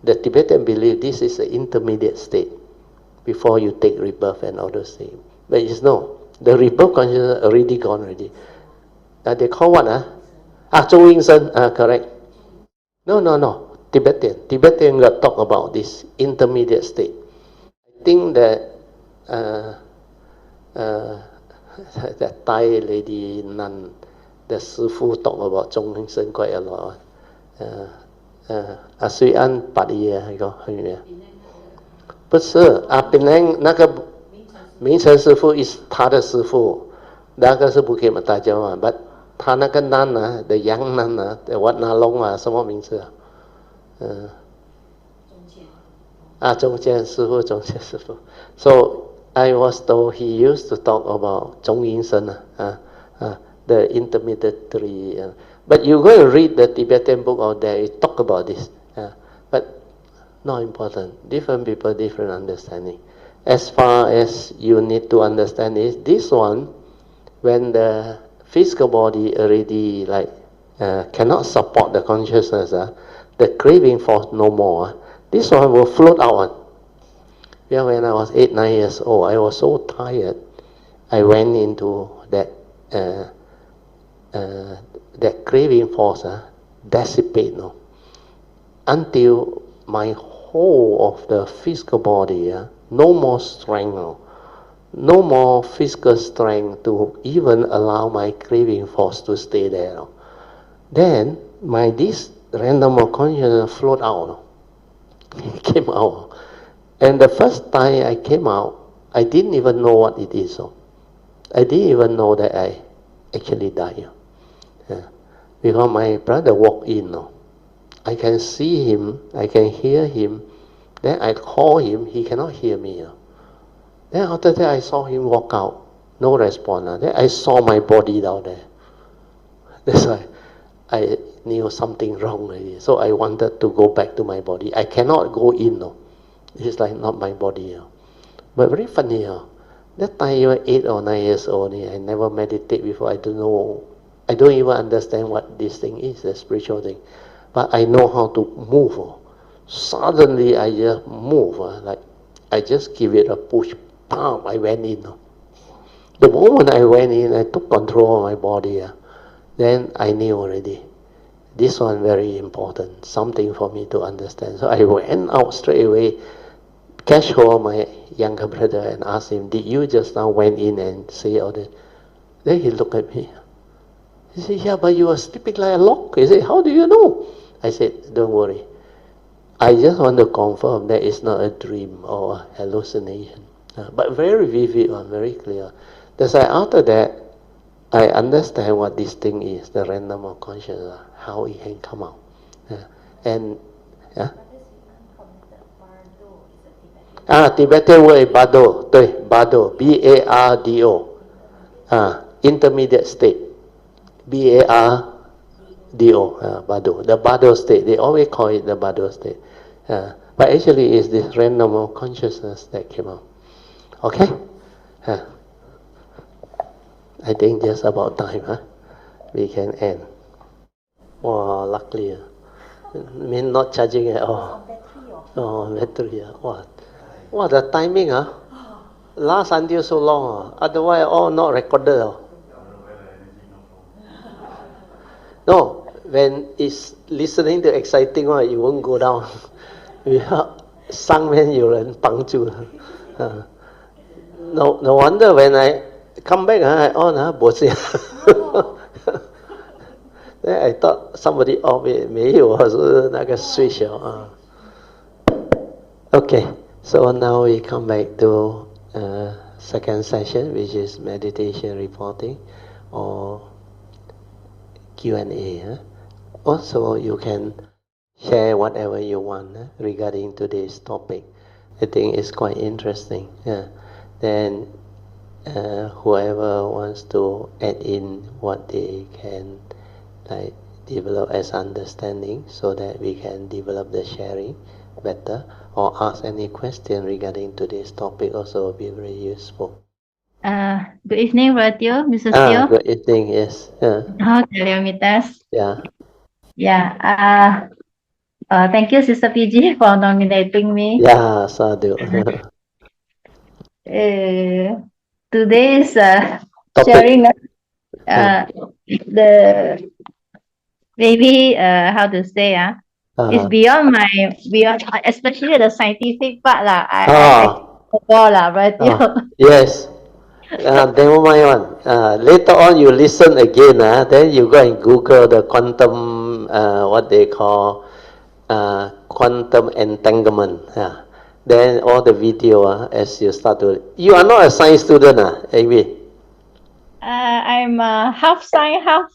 The Tibetan believe this is an intermediate state before you take rebirth and all those things. But it's no. The rebirth consciousness already gone already. They call what? Zhong Yin Shen, correct. No. Tibetan got talk about this intermediate state. I think that that Thai lady nun, the Sifu talk about Zhong Yin Shen quite a lot. Aspirations Pali 不是Penang 那个明成师傅 is 他的师傅，那个是不给我们大家嘛 ，but 他那个 nun the young nun what Nalong 什么名字中间师傅 So I was told he used to talk about 中阴身the intermediary. But you go and read the Tibetan book out there, it talk about this. But not important. Different people, different understanding. As far as you need to understand is this one, when the physical body already cannot support the consciousness, the craving for no more, this one will float out. Yeah, when I was 8-9 years old, I was so tired. I went into that craving force dissipate until my whole of the physical body no more strength, no more physical strength to even allow my craving force to stay there. Then this random consciousness float out. It came out. And the first time I came out, I didn't even know what it is. I didn't even know that I actually died. Because my brother walked in. I can see him, I can hear him. Then I call him, he cannot hear me. Then after that I saw him walk out, no response. Then I saw my body down there. That's why I knew something wrong already. So I wanted to go back to my body. I cannot go in. It's like not my body. But very funny. That time you were 8 or 9 years old. I never meditate before. I don't know. I don't even understand what this thing is, the spiritual thing. But I know how to move. Suddenly I just move. Like I just give it a push. Bam! I went in. The moment I went in, I took control of my body. Then I knew already. This one very important. Something for me to understand. So I went out straight away. Catch hold of my younger brother and asked him, did you just now went in and say all that? Then he looked at me. He said, yeah, but you were sleeping like a log. He said, how do you know? I said, don't worry. I just want to confirm that it's not a dream or a hallucination. But very vivid one, very clear. That's why after that, I understand what this thing is, the random of consciousness, how it can come out. Tibetan word is Bado, 对 Bado, B-A-R-D-O, intermediate state, B-A-R-D-O, Bado, the Bado state. They always call it the Bado state, but actually it's this random of consciousness that came out. Okay, I think just about time, we can end. Wow, luckily, mean not charging at all. Battery. What the timing last until so long otherwise all not recorded. No, when it's listening to exciting one, you won't go down. 上面有人帮助了。No wonder when I come back, I on 没事。Then I thought somebody off it, 没有，是那个 switch 啊。Okay, so now we come back to second session, which is meditation reporting or Q&A. Also, you can share whatever you want regarding today's topic. I think it's quite interesting. Then whoever wants to add in what they can develop as understanding so that we can develop the sharing better, or ask any question regarding today's topic also will be very useful. Good evening, Radio, Mr. Teo. Good evening, yes. Kalyomitas. Yeah. Yeah. Thank you, Sister PG, for nominating me. Yeah, sadhu. Today's sharing the maybe how to say it's beyond especially the scientific part lah. I forgot lah, Radio. Yes. Never mind one. Later on you listen again, then you go and Google the quantum, what they call quantum entanglement. Then all the video as you start to... You are not a science student, Eng Bee? I'm half science, half...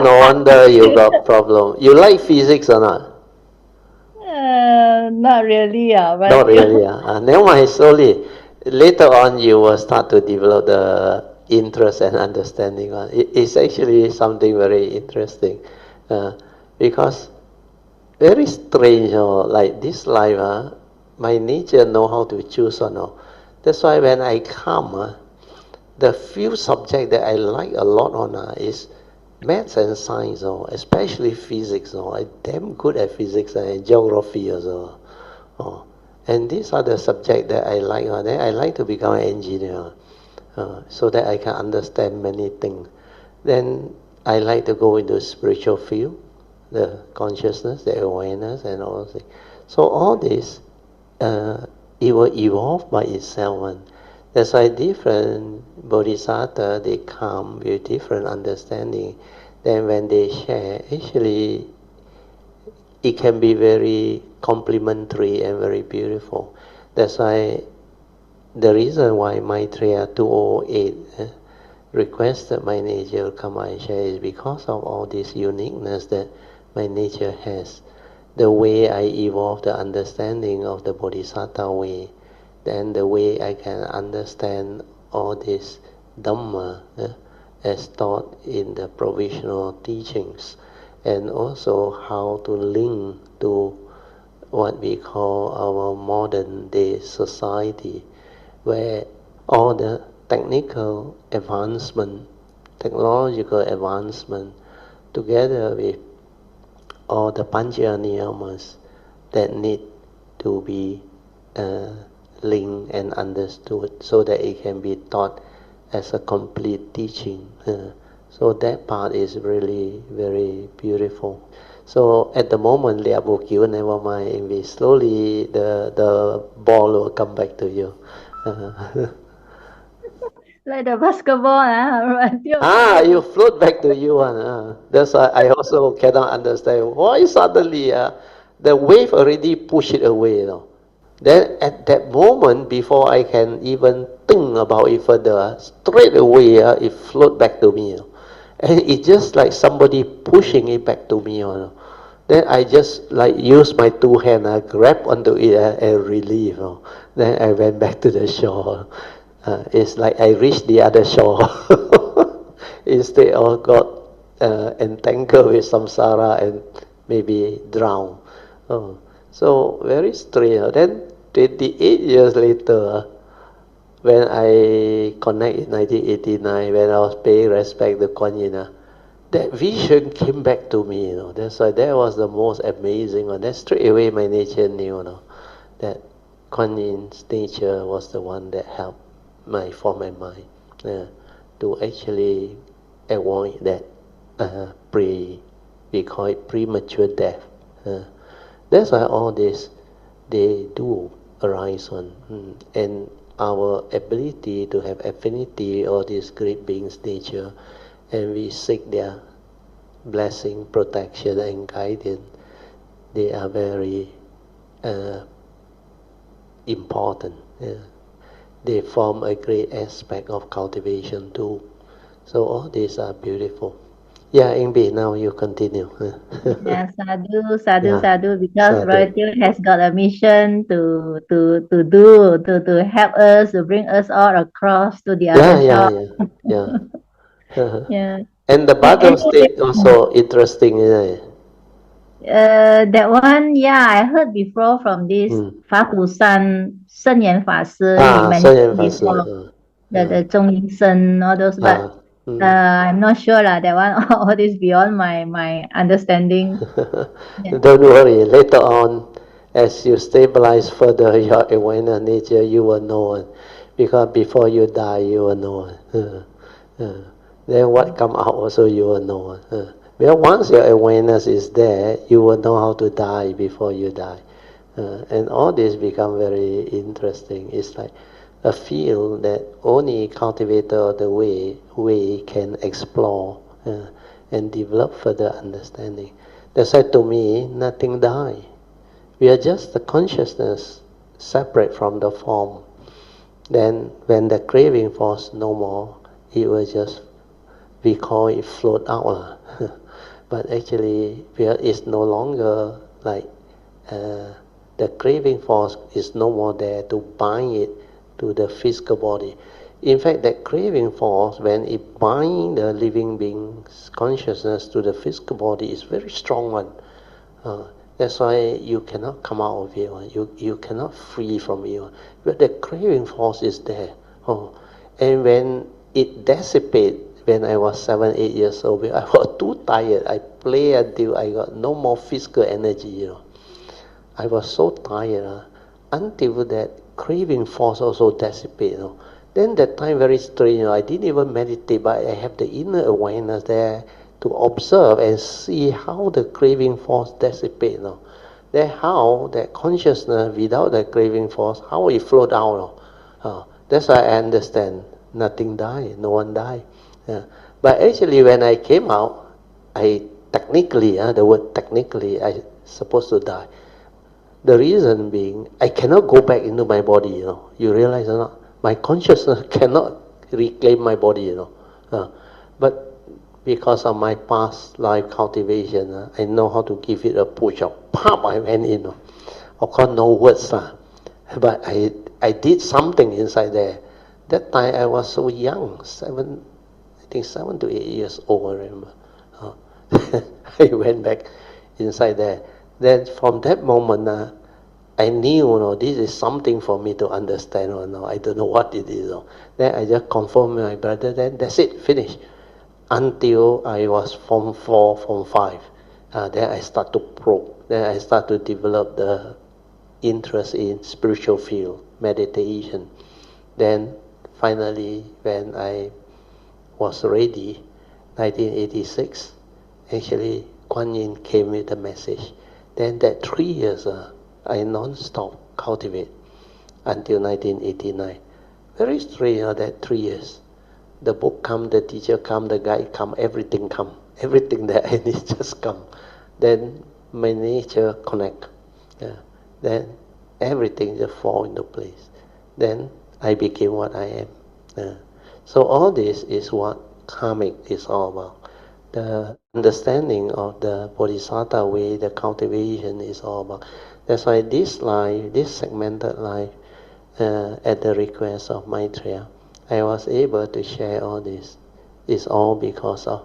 no wonder you got problem. You like physics or not? Not really. But not really. Never mind, slowly. Later on, you will start to develop the interest and understanding. It's actually something very interesting because very strange. Like this life, my nature know how to choose or no. That's why when I come, the few subject that I like a lot on is maths and science, especially physics. I'm damn good at physics and geography also. And these are the subjects that I like. Then I like to become an engineer so that I can understand many things. Then I like to go into spiritual field, the consciousness, the awareness, and all things. So all this, it will evolve by itself. That's why different bodhisattvas, they come with different understanding. Then when they share, actually, it can be very complementary and very beautiful. That's why the reason why Maitreya 208 requested my nature to come and share is because of all this uniqueness that my nature has. The way I evolve the understanding of the bodhisattva way, then the way I can understand all this Dhamma as taught in the provisional teachings, and also how to link to what we call our modern day society, where all the technological advancement, together with all the pancha niyamas that need to be linked and understood so that it can be taught as a complete teaching. So that part is really very beautiful. So at the moment, Liabukyu, never mind, slowly the ball will come back to you. Like the basketball, you float back to you. That's why I also cannot understand why suddenly the wave already push it away. Then at that moment, before I can even think about it further, straight away it float back to me. And it's just like somebody pushing it back to me. Then I just use my two hands, grab onto it and relieve. Then I went back to the shore. It's like I reached the other shore instead of got entangled with samsara and maybe drowned. So very strange. Then 28 years later, when I connect in 1989, when I was paying respect to Kuan Yin, that vision came back to me. That's why that was the most amazing one. That straight away my nature knew that Kuan Yin's nature was the one that helped my form and mind to actually avoid that we call it premature death. That's why all this they do arise on, and our ability to have affinity or these great beings' nature, and we seek their blessing, protection, and guidance. They are very important. They form a great aspect of cultivation too. So all these are beautiful. Yeah, Eng Bee, now you continue. Yeah, sadhu, sadhu, Yeah, sadhu, because sadhu. Royalty has got a mission to help us, to bring us all across to the other Yeah, yeah, shore. yeah, yeah. Yeah. And the bottom Anyway, state also interesting, isn't it? that one, yeah, I heard before from this 法鼓山圣严法师, he 圣 mentioned 严法师，before the 中阴身, all those, but 嗯 I'm not sure lah. That one, all this beyond my understanding. Yeah. Don't worry, later on, as you stabilize further your awareness nature, you will know it. Because before you die, you will know it. Then what come out also, you will know it. Well, once your awareness is there, you will know how to die before you die. And all this become very interesting. It's like a field that only cultivator of the way can explore and develop further understanding. That's why to me, nothing die. We are just the consciousness separate from the form. Then when the craving force no more, it will just, we call it float out. But actually, it's no longer like the craving force is no more there to bind it to the physical body. In fact, that craving force, when it binds the living being's consciousness to the physical body, is very strong one. That's why you cannot come out of it. You cannot free from it. But the craving force is there. And when it dissipates, when I was 7, 8 years old, I was too tired. I play until I got no more physical energy. I was so tired until that craving force also dissipated. Then that time very strange. I didn't even meditate, but I have the inner awareness there to observe and see how the craving force dissipates. Then how that consciousness without the craving force, how it flowed out. That's why I understand. Nothing died, no one died. But actually when I came out, I technically, the word technically, I supposed to die. The reason being, I cannot go back into my body, You realize or not? My consciousness cannot reclaim my body, But because of my past life cultivation, I know how to give it a push up. Pop, I went in. Of course, no words, but I did something inside there. That time I was so young, I think 7 to 8 years old, I remember. I went back inside there. Then from that moment, I knew, this is something for me to understand. I don't know what it is. Then I just confirmed my brother. Then that's it, finished. Until I was Form 4, Form 5. Then I start to probe. Then I start to develop the interest in spiritual field, meditation. Then finally, when I was ready, 1986, actually Kuan Yin came with a message. Then that 3 years, I non-stop cultivate until 1989. Very strange, that 3 years. The book come, the teacher come, the guide come, everything come. Everything that I need just come. Then my nature connect. Then everything just fall into place. Then I became what I am. So all this is what karmic is all about. The understanding of the Bodhisattva way, the cultivation is all about. That's why this life, this segmented life, at the request of Maitreya, I was able to share all this. It's all because of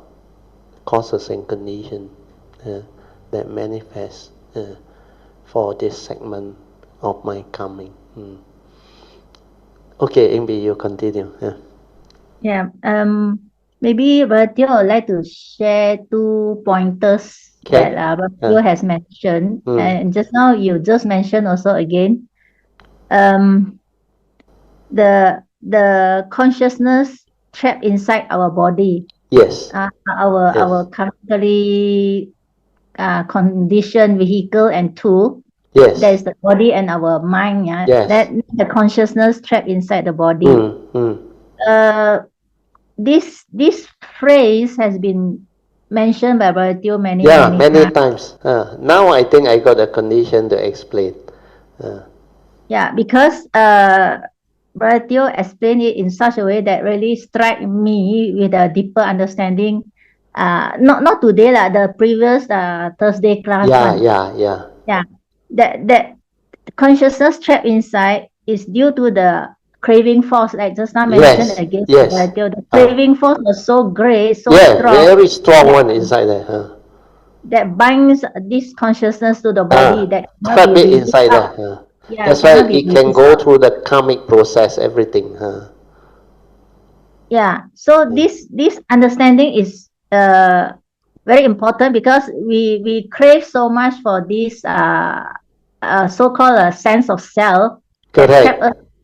causes and conditions that manifest for this segment of my coming. Okay, Eng Bee, you continue. Yeah. Maybe Bertil would like to share 2 pointers that Bertil has mentioned. And just now you just mentioned also again, the consciousness trapped inside our body. Yes. Our karmically conditioned vehicle and tool. Yes. That is the body and our mind. Yeah. Yes. That the consciousness trapped inside the body. This phrase has been mentioned by Brother Teo many times. Now I think I got a condition to explain. Yeah, because Brother Teo explained it in such a way that really struck me with a deeper understanding. Not today lah, the previous Thursday class. Yeah. That consciousness trapped inside is due to the craving force, like just now mentioned again. Brother Teo, the craving force was so great, so strong. Very strong one inside there. That binds this consciousness to the body that trap it inside there. That's why it can go through the karmic process, everything. Yeah. So this understanding is very important because we crave so much for this so-called sense of self. Correct.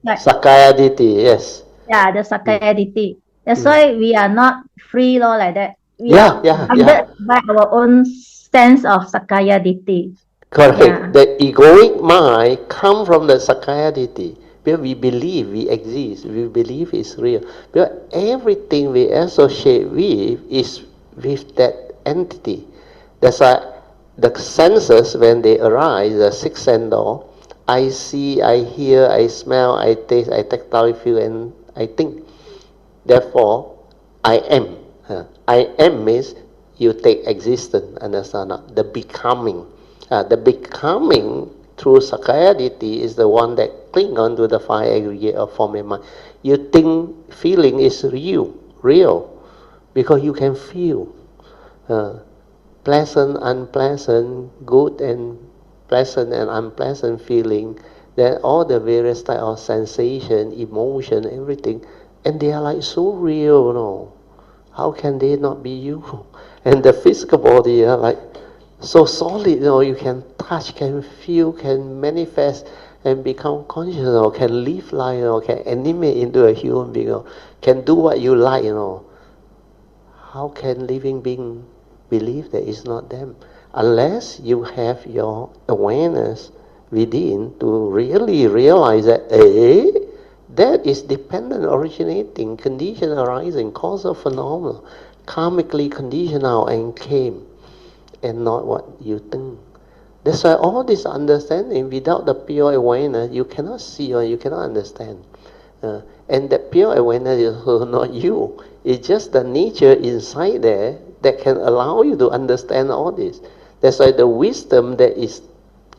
Sakaya Ditti, yes. Yeah, the Sakaya Ditti. That's why we are not free, like that. We are bounded by our own sense of Sakaya Ditti. Correct. Yeah. The egoic mind comes from the Sakaya Ditti. Because we believe we exist, we believe it's real. Because everything we associate with is with that entity. That's why the senses, when they arise, the sixth sense door, I see, I hear, I smell, I taste, I tactile feel, and I think. Therefore, I am. I am means you take existence, understand? The becoming. The becoming through Sakaya Ditti is the one that cling on to the five aggregate of form and mind. You think feeling is real, because you can feel pleasant, unpleasant, good and pleasant and unpleasant feeling, then all the various type of sensation, emotion, everything, and they are like so real, How can they not be you? And the physical body are like so solid, you can touch, can feel, can manifest and become conscious, can live life, can animate into a human being, can do what you like, How can living being believe that it's not them? Unless you have your awareness within to really realize that, that is dependent, originating, condition arising, causal phenomena, karmically conditional and came, and not what you think. That's why all this understanding, without the pure awareness, you cannot see or you cannot understand. And that pure awareness is not you. It's just the nature inside there that can allow you to understand all this. That's why the wisdom that is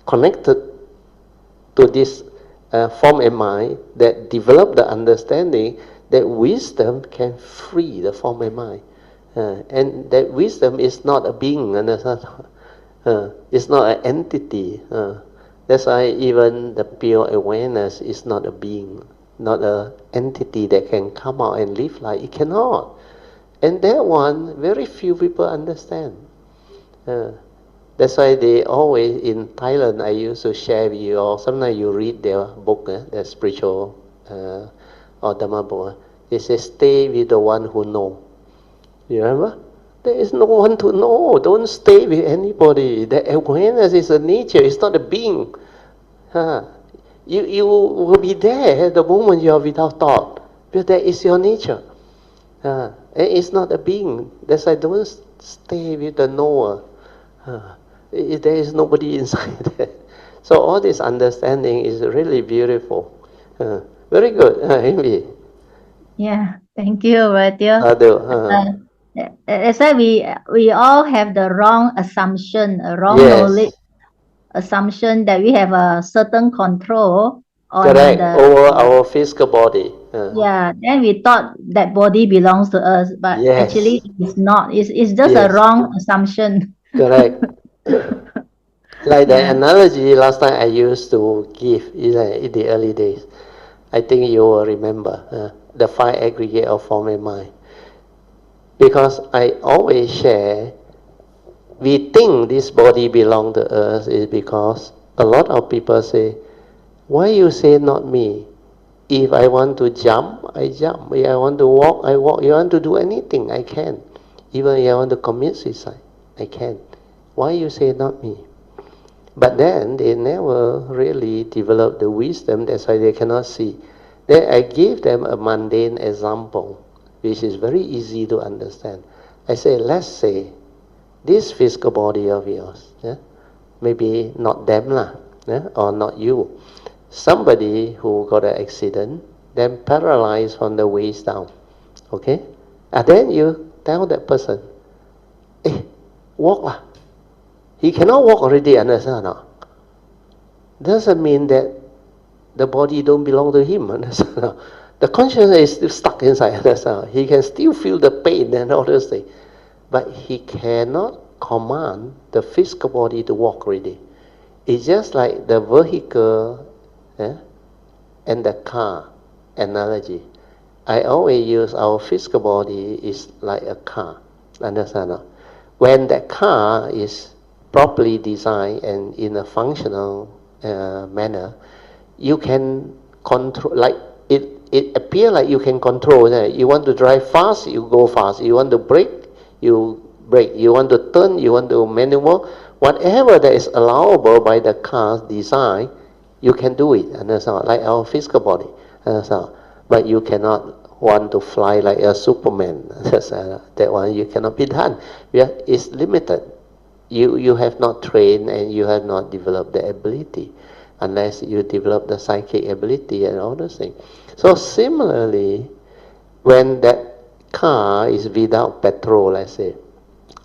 connected to this form and mind, that develop the understanding, that wisdom can free the form and mind. And that wisdom is not a being, it's not an entity. That's why even the pure awareness is not a being, not an entity that can come out and live like it cannot. And that one, very few people understand. That's why they always, in Thailand, I used to share with you, or sometimes you read their book, their spiritual or Dhamma book. They say, stay with the one who knows. You remember? There is no one to know. Don't stay with anybody. The awareness is a nature. It's not a being. You will be there the moment you are without thought. Because that is your nature. It's not a being. That's why don't stay with the knower. There is nobody inside there. So all this understanding is really beautiful. Very good, Eng Bee. Yeah, thank you, Brother Teo. That's why we all have the wrong assumption, a wrong knowledge assumption that we have a certain control on over our physical body. Then we thought that body belongs to us, but actually it's not. It's just a wrong assumption. Correct. Like the analogy last time I used to give in the early days. I think you will remember the five aggregate of form and mind. Because I always share, we think this body belongs to us is because a lot of people say, why you say not me? If I want to jump, I jump. If I want to walk, I walk. If I want to do anything, I can. Even if I want to commit suicide, I can. Why you say not me? But then they never really develop the wisdom, that's why they cannot see. Then I give them a mundane example, which is very easy to understand. I say, let's say, this physical body of yours, maybe not them or not you. Somebody who got an accident, then paralyzed from the waist down. Okay? And then you tell that person, hey, walk lah. He cannot walk already, understand or not? Doesn't mean that the body don't belong to him, understand or not? The consciousness is still stuck inside, understand or not? He can still feel the pain and all those things. But he cannot command the physical body to walk already. It's just like the vehicle and the car analogy. I always use our physical body is like a car, understand or not? When that car is properly designed and in a functional manner, you can control, like it appears like you can control it. You want to drive fast, you go fast. You want to brake, you brake. You want to turn, you want to maneuver. Whatever that is allowable by the car's design, you can do it, understand? Like our physical body, understand? But you cannot want to fly like a Superman. That one you cannot be done. It's limited. You have not trained and you have not developed the ability, unless you develop the psychic ability and all those things. So similarly, when that car is without petrol, let's say,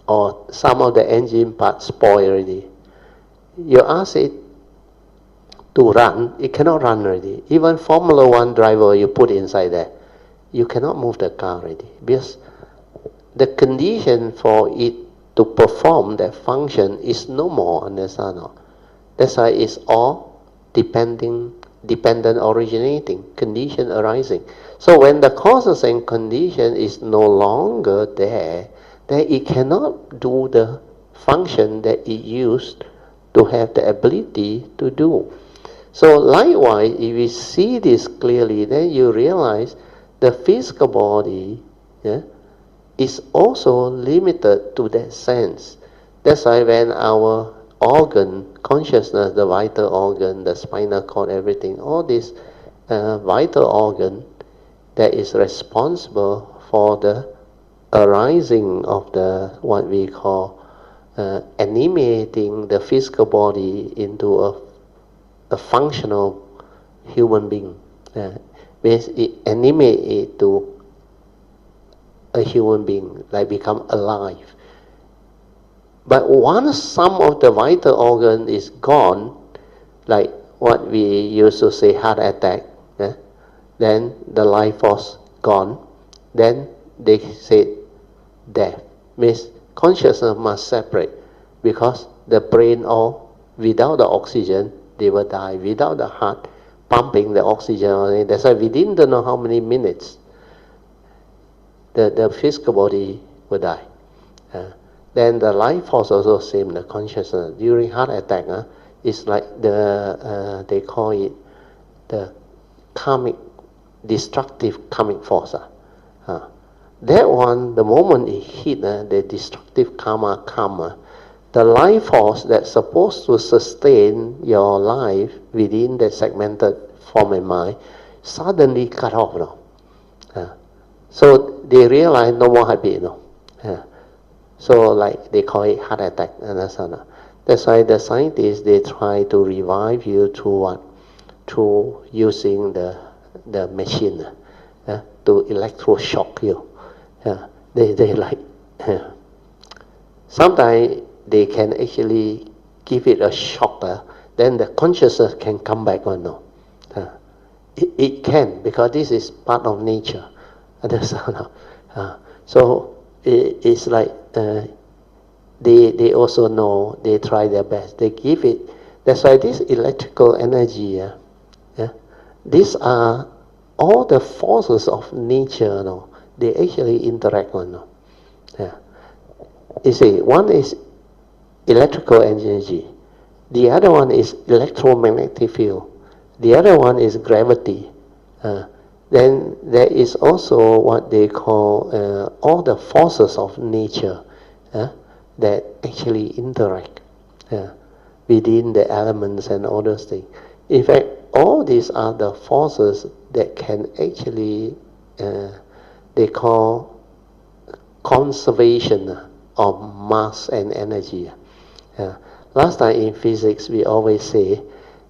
or some of the engine parts spoil already, you ask it to run, it cannot run already. Even Formula 1 driver you put inside there, you cannot move the car already, because the condition for it to perform that function is no more, understand or not? That's why it's all dependent originating, condition arising. So when the causes and condition is no longer there, then it cannot do the function that it used to have the ability to do. So likewise, if we see this clearly, then you realize the physical body is also limited to that sense. That's why when our organ, consciousness, the vital organ, the spinal cord, everything, all this vital organ that is responsible for the arising of the, what we call, animating the physical body into a functional human being. Means it animate it to a human being, like become alive. But once some of the vital organ is gone, like what we used to say heart attack, then the life force gone, then they say death. Means consciousness must separate, because the brain all, without the oxygen, they will die. Without the heart pumping the oxygen, that's why within don't know how many minutes, the physical body will die. Then the life force also same, the consciousness. During heart attack, it's like they call it the karmic, destructive karmic force. That one, the moment it hit, the destructive karma, the life force that's supposed to sustain your life within the segmented form and mind, suddenly cut off now. So they realize no more heartbeat now. So like they call it heart attack. That's why the scientists, they try to revive you through what? Through using the machine to electroshock you. They like sometimes they can actually give it a shock, then the consciousness can come back or no. It can, because this is part of nature. So it's like they also know, they try their best, they give it. That's why this electrical energy, these are all the forces of nature, they actually interact on. You see, one is electrical energy, the other one is electromagnetic field, the other one is gravity. Then there is also what they call all the forces of nature. that actually interact within the elements and all those things. In fact, all these are the forces that can actually, they call conservation of mass and energy. Last time in physics, we always say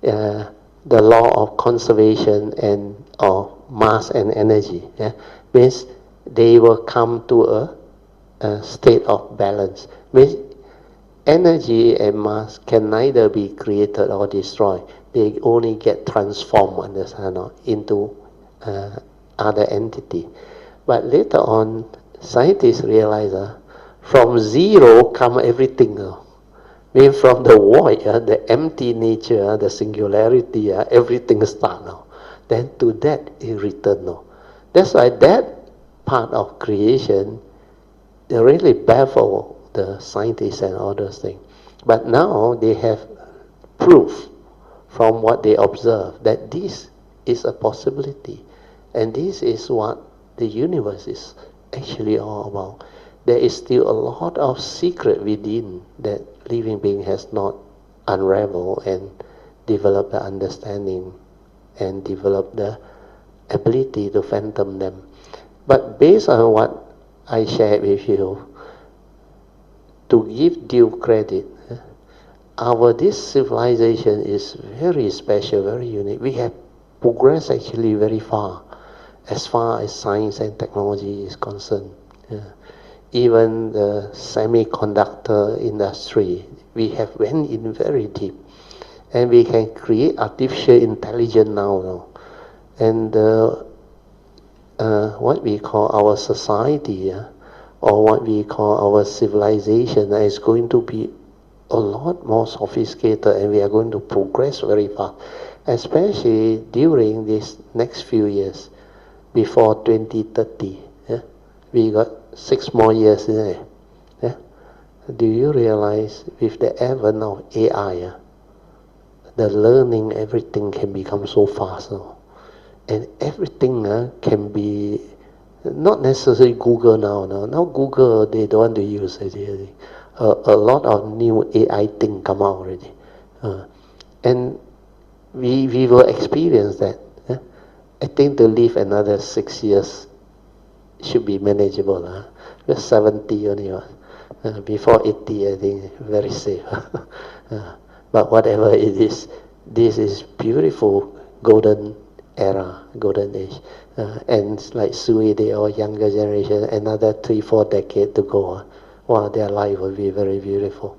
the law of conservation and of mass and energy means they will come to a state of balance. Means energy and mass can neither be created or destroyed. They only get transformed, understand, into other entity. But later on, scientists realize from zero come everything. Mean from the void, the empty nature, the singularity, everything starts now. Then to that it returns now. That's why that part of creation really baffles the scientists and all those things. But now they have proof from what they observe that this is a possibility. And this is what the universe is actually all about. There is still a lot of secret within that living being has not unraveled and developed the understanding and developed the ability to fathom them. But based on what I shared with you, to give due credit, this civilization is very special, very unique. We have progressed actually very far as science and technology is concerned. Even the semiconductor industry, we have went in very deep, and we can create artificial intelligence now. And what we call our society, or what we call our civilization, is going to be a lot more sophisticated, and we are going to progress very fast, especially during these next few years, before 2030. We got 6 more years, isn't it? Do you realize with the advent of AI, the learning, everything can become so fast now. And everything can be, not necessarily Google now. Now Google, they don't want to use it. A lot of new AI things come out already. And we will experience that. I think to live another 6 years should be manageable. Just 70 only. Before 80, I think very safe. But whatever it is, this is beautiful golden era, golden age. And like Sui, they are younger generation, another 3-4 decades to go. Wow, their life will be very beautiful.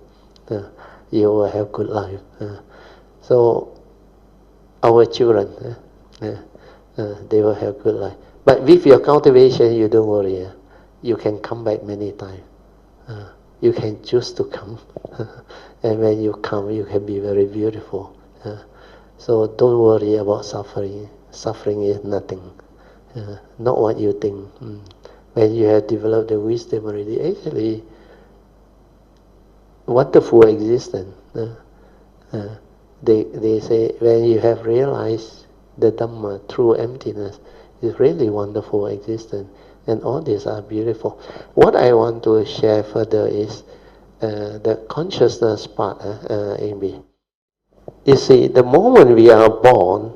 You will have good life. So our children, they will have good life. But with your cultivation, you don't worry. You can come back many times. You can choose to come. And when you come, you can be very beautiful. So don't worry about suffering. Suffering is nothing. Not what you think. When you have developed the wisdom already, actually, wonderful existence. They say when you have realized the Dhamma through emptiness, it's really wonderful existence. And all these are beautiful. What I want to share further is the consciousness part, Eng Bee. You see, the moment we are born,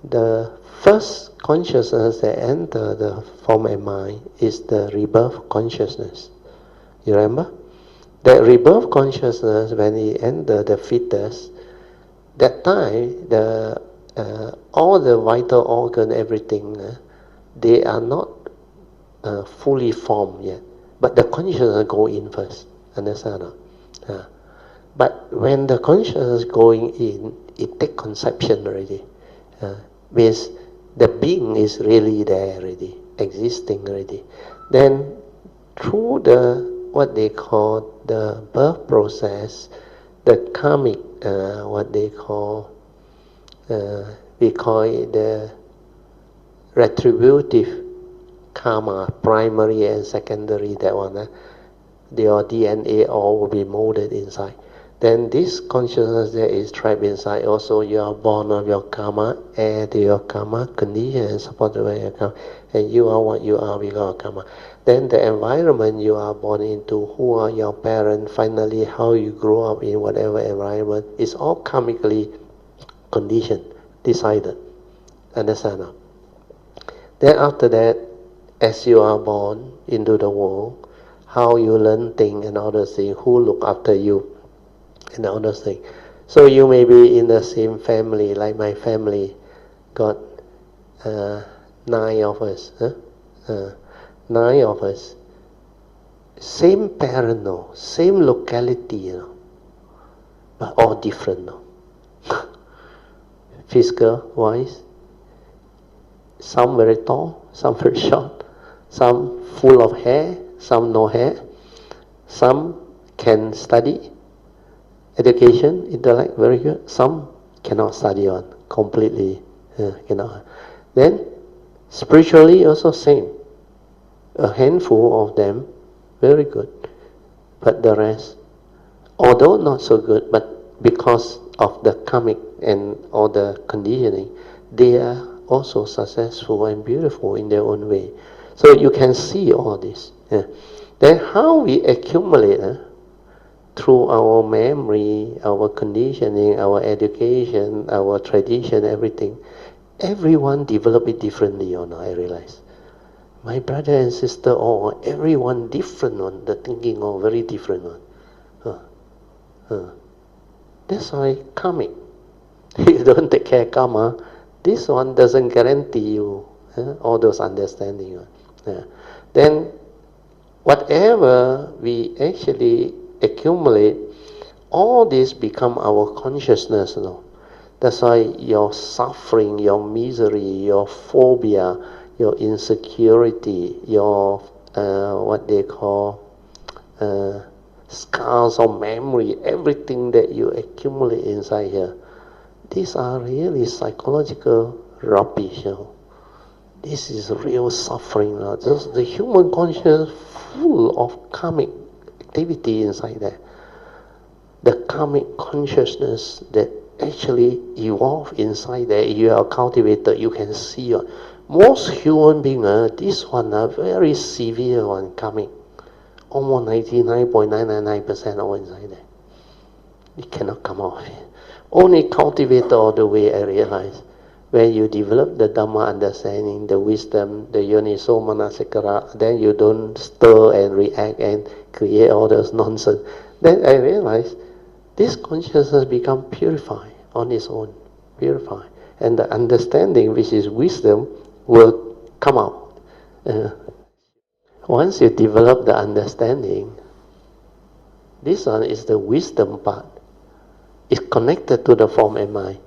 the first consciousness that enters the form and mind is the rebirth consciousness. You remember? That rebirth consciousness, when it enters the fetus, that time, all the vital organ, everything, they are not fully formed yet. But the consciousness go in first. Understand? But when the consciousness going in, it take conception already. Means the being is really there already, existing already. Then through what they call the birth process, the karmic, what they call, we call it the retributive karma, primary and secondary, that one, your DNA all will be molded inside. then this consciousness that is trapped inside, also you are born of your karma, heir to your karma, conditioned and supported by your karma, and you are what you are because of karma. Then the environment you are born into, who are your parents, finally how you grow up in whatever environment, is all karmically conditioned, decided. Understand now? Then after that, as you are born into the world, how you learn things and all those things, who look after you, and all those things. So you may be in the same family, like my family, got 9 of us. 9 of us. Same parent, no, same locality, but all different, no. Physical wise, some very tall, some very short, some full of hair, some no hair, some can study, education, intellect, very good, some cannot study on, completely cannot. Then spiritually also same, a handful of them very good, but the rest, although not so good, but because of the karmic and all the conditioning, they are also successful and beautiful in their own way. So you can see all this. Then how we accumulate through our memory, our conditioning, our education, our tradition, everything. Everyone develop it differently, I realize. My brother and sister, everyone different one. The thinking all very different one. That's why karmic. You don't take care of karma, this one doesn't guarantee you all those understanding. Then whatever we actually accumulate, all this become our consciousness. That's why your suffering, your misery, your phobia, your insecurity, your what they call scars of memory, everything that you accumulate inside here, these are really psychological rubbish. This is real suffering. Just the human consciousness full of karmic activity inside there. The karmic consciousness that actually evolve inside there, you are cultivated, you can see. Most human beings, this one are very severe one, karmic. Almost 99.999% all inside there. It cannot come out. Only cultivated all the way, I realize. When you develop the Dhamma understanding, the wisdom, the yoniso manasikara, then you don't stir and react and create all those nonsense. Then I realize this consciousness become purified on its own, purified. And the understanding, which is wisdom, will come out. Once you develop the understanding, this one is the wisdom part. It's connected to the form and mind.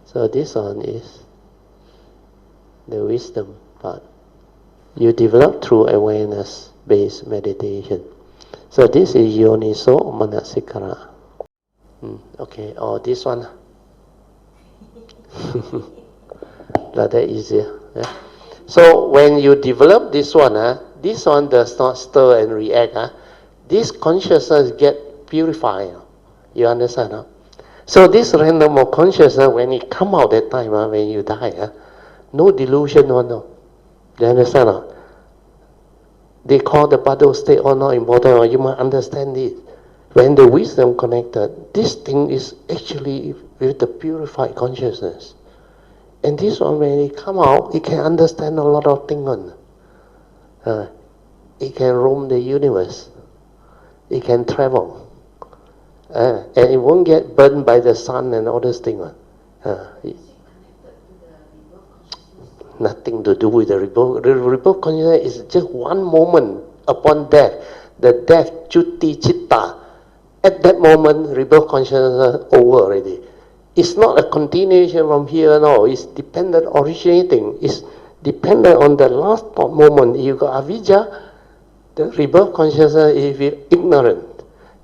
So this one is the wisdom part. You develop through awareness-based meditation. So this is yoniso manasikara. Okay, or this one. That easier. So when you develop this one does not stir and react. This consciousness get purified. You understand? So this random of consciousness, when it come out that time, when you die, no delusion or no. You understand? They call the body state or not important, or you must understand it. When the wisdom connected, this thing is actually with the purified consciousness. And this one, when it come out, it can understand a lot of things. It can roam the universe. It can travel. And it won't get burned by the sun and all those things. Nothing to do with the rebirth. The rebirth consciousness is just one moment upon death. The death, chuti, chitta. At that moment, rebirth consciousness is over already. It's not a continuation from here, no. It's dependent, originating. It's dependent on the last moment. You got avijja, the rebirth consciousness is ignorant.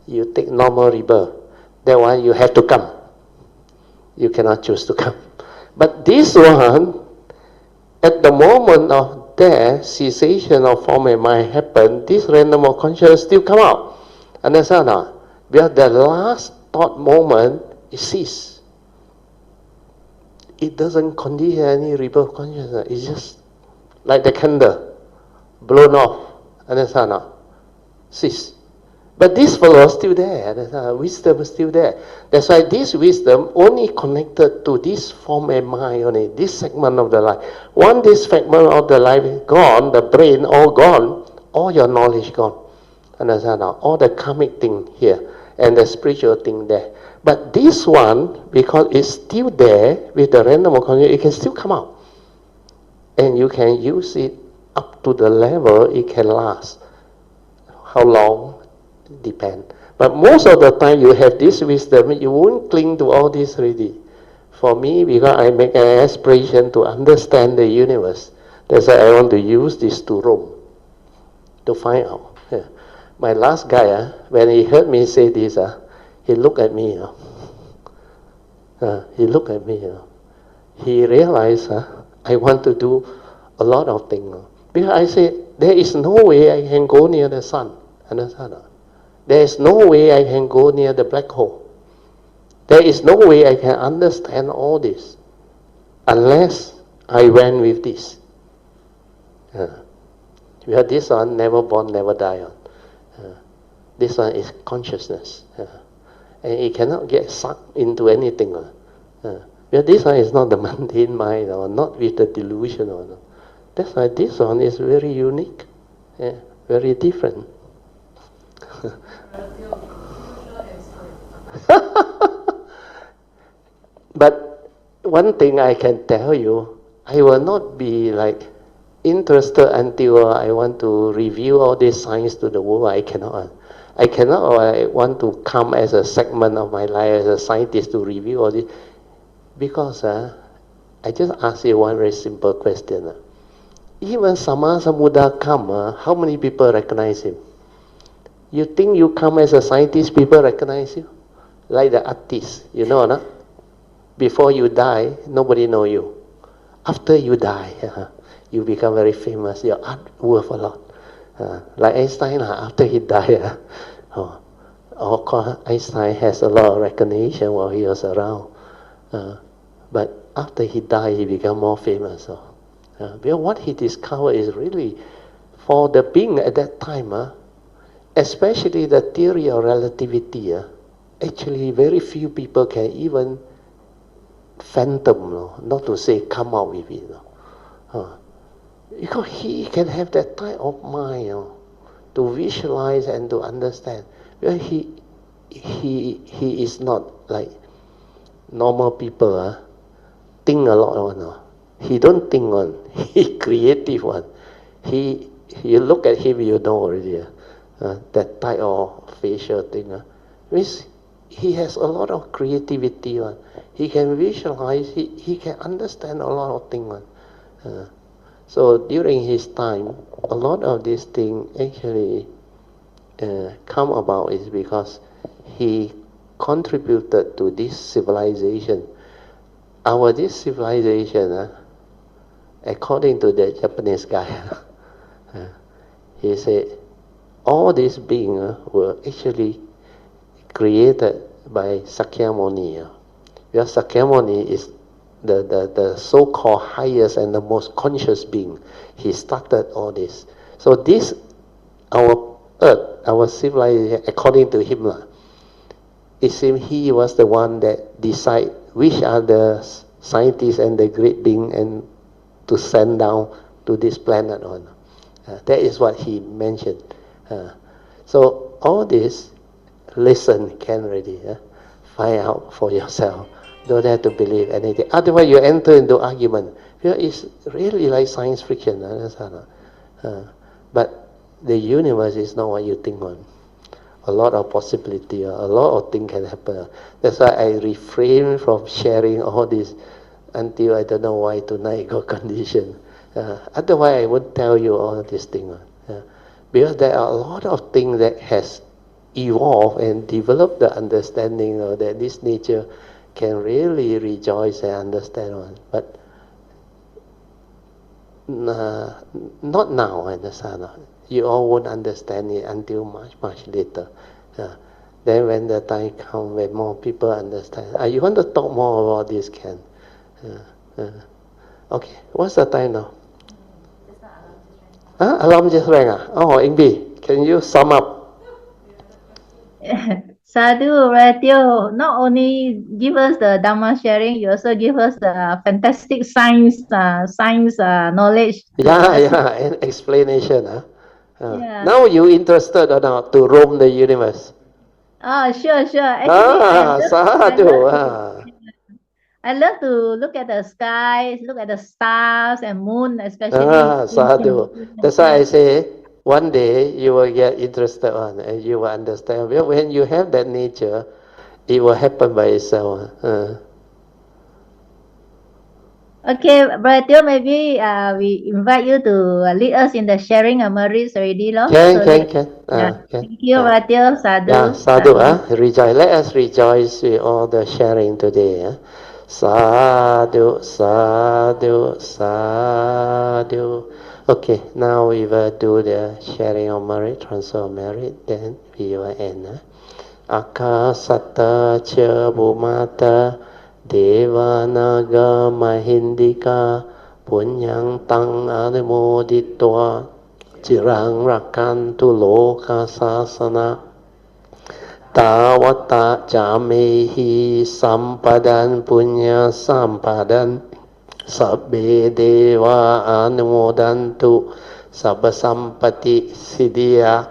You take normal rebirth. That one you have to come. You cannot choose to come. But this one, at the moment of death, cessation of form and mind happen, this random of consciousness still come out. Understand? Where the last thought moment is cease. It doesn't condition any rebirth consciousness. It's just like the candle, blown off. Understand? Cease. But this fellow is still there. Wisdom is still there. That's why this wisdom only connected to this form and mind only, this segment of the life. Once this segment of the life is gone, the brain all gone, all your knowledge gone. Understand? All the karmic thing here and the spiritual thing there. But this one, because it's still there with the random consciousness, it can still come out. And you can use it up to the level it can last. How long? Depend. But most of the time you have this wisdom, you won't cling to all this already. For me, because I make an aspiration to understand the universe, that's why I want to use this to roam, to find out. Yeah. My last guy, when he heard me say this, he looked at me. He looked at me. He realized I want to do a lot of things. Because I said, there is no way I can go near the sun. Understand? There is no way I can go near the black hole. There is no way I can understand all this unless I went with this. Because this one, never born, never die on. This one is consciousness. And it cannot get sucked into anything. Because this one is not the mundane mind, or not with the delusion. That's why this one is very unique, very different. But one thing I can tell you, I will not be like interested until I want to reveal all these signs to the world. I cannot. Or I want to come as a segment of my life as a scientist to review all this. Because I just ask you one very simple question. Even Sama Sambuddha come, how many people recognize him? You think you come as a scientist, people recognize you? Like the artist, you know, no? Before you die, nobody know you. After you die, you become very famous. Your art worth a lot. Like Einstein, after he died, of course, Einstein has a lot of recognition while he was around. But after he died, he became more famous. Because what he discovered is really, for the being at that time, especially the theory of relativity, actually very few people can even fathom, not to say come out with it. Because he can have that type of mind to visualize and to understand. Well, he is not like normal people. Think a lot on. He don't think on. He creative one. You look at him, you know already. That type of facial thing. Means he has a lot of creativity. He can visualize. He can understand a lot of things. So during his time, a lot of these things actually come about is because he contributed to this civilization. This civilization, according to the Japanese guy, he said, all these beings were actually created by Sakyamuni. Because Sakyamuni is the so-called highest and the most conscious being. He started all this. So this, our earth, our civilization, according to him, it seems he was the one that decided which are the scientists and the great beings and to send down to this planet on. That is what he mentioned. So all this, listen can already find out for yourself. Don't have to believe anything. Otherwise, you enter into argument. It's really like science fiction. But the universe is not what you think on. A lot of possibility, a lot of things can happen. That's why I refrain from sharing all this until I don't know why tonight got condition. Otherwise, I would tell you all these things. Because there are a lot of things that has evolved and developed the understanding that this nature can really rejoice and understand one. But not now, understand. You all won't understand it until much, much later. Then when the time comes, when more people understand. You want to talk more about this, Ken? Okay, what's the time now? Alarm just rang. Oh, Eng Bee, can you sum up? Sadhu, Ratio, not only give us the Dhamma sharing, you also give us the fantastic science knowledge. Yeah, and explanation. Yeah. Now you interested or not to roam the universe? Oh, sure, sure. Actually, Sadhu. I love to look at the skies, look at the stars and moon, especially Sadhu. That's why I yeah. say one day you will get interested on and you will understand. Well, when you have that nature, it will happen by itself. Okay, Bratio, maybe we invite you to lead us in the sharing of merits already, lo. Can, So can, let, can. yeah. Can. Thank you, Yeah. Bratio. Yeah, Sadhu, sadhu, sadhu. rejoice. Let us rejoice with all the sharing today. Sadhu, sadhu, sadhu. Okay, now we will do the sharing of merit, transfer of merit, then we will end. Akasata cha bhumata devanaga mahindika punyang tang anumoditva cirang rakantu loka sasana Tawata jamehi sampadan punya sampadan sabbe deva anumodantu sabba sampati siddhya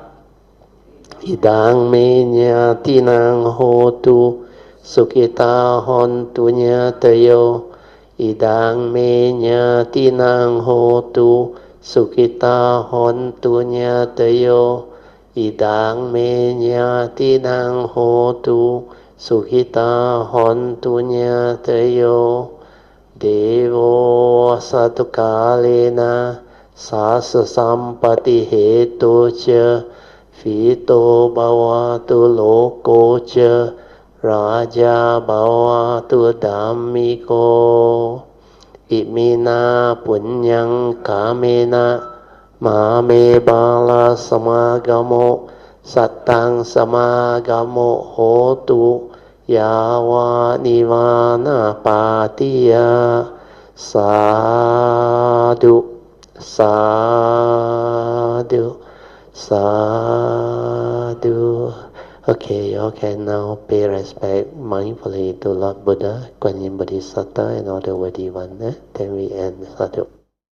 idang menya tinang hotu sukita hontu nyatayo idang menya tinang hotu sukita hontu nyatayo idang menya tinang hotu sukita hontu nyatayo devo satukalena sasa sampati hetu cha Fito bhavatu loko cha raja bhavatu dhammiko imina punyang kamena mame bala samagamo sattang samagamo hotu yawa nivana patiya sadhu sadhu Sadhu. Okay, you can now pay respect mindfully to Lord Buddha, Guanyin Bodhisattva, and all the worthy ones. Then we end. Sadhu.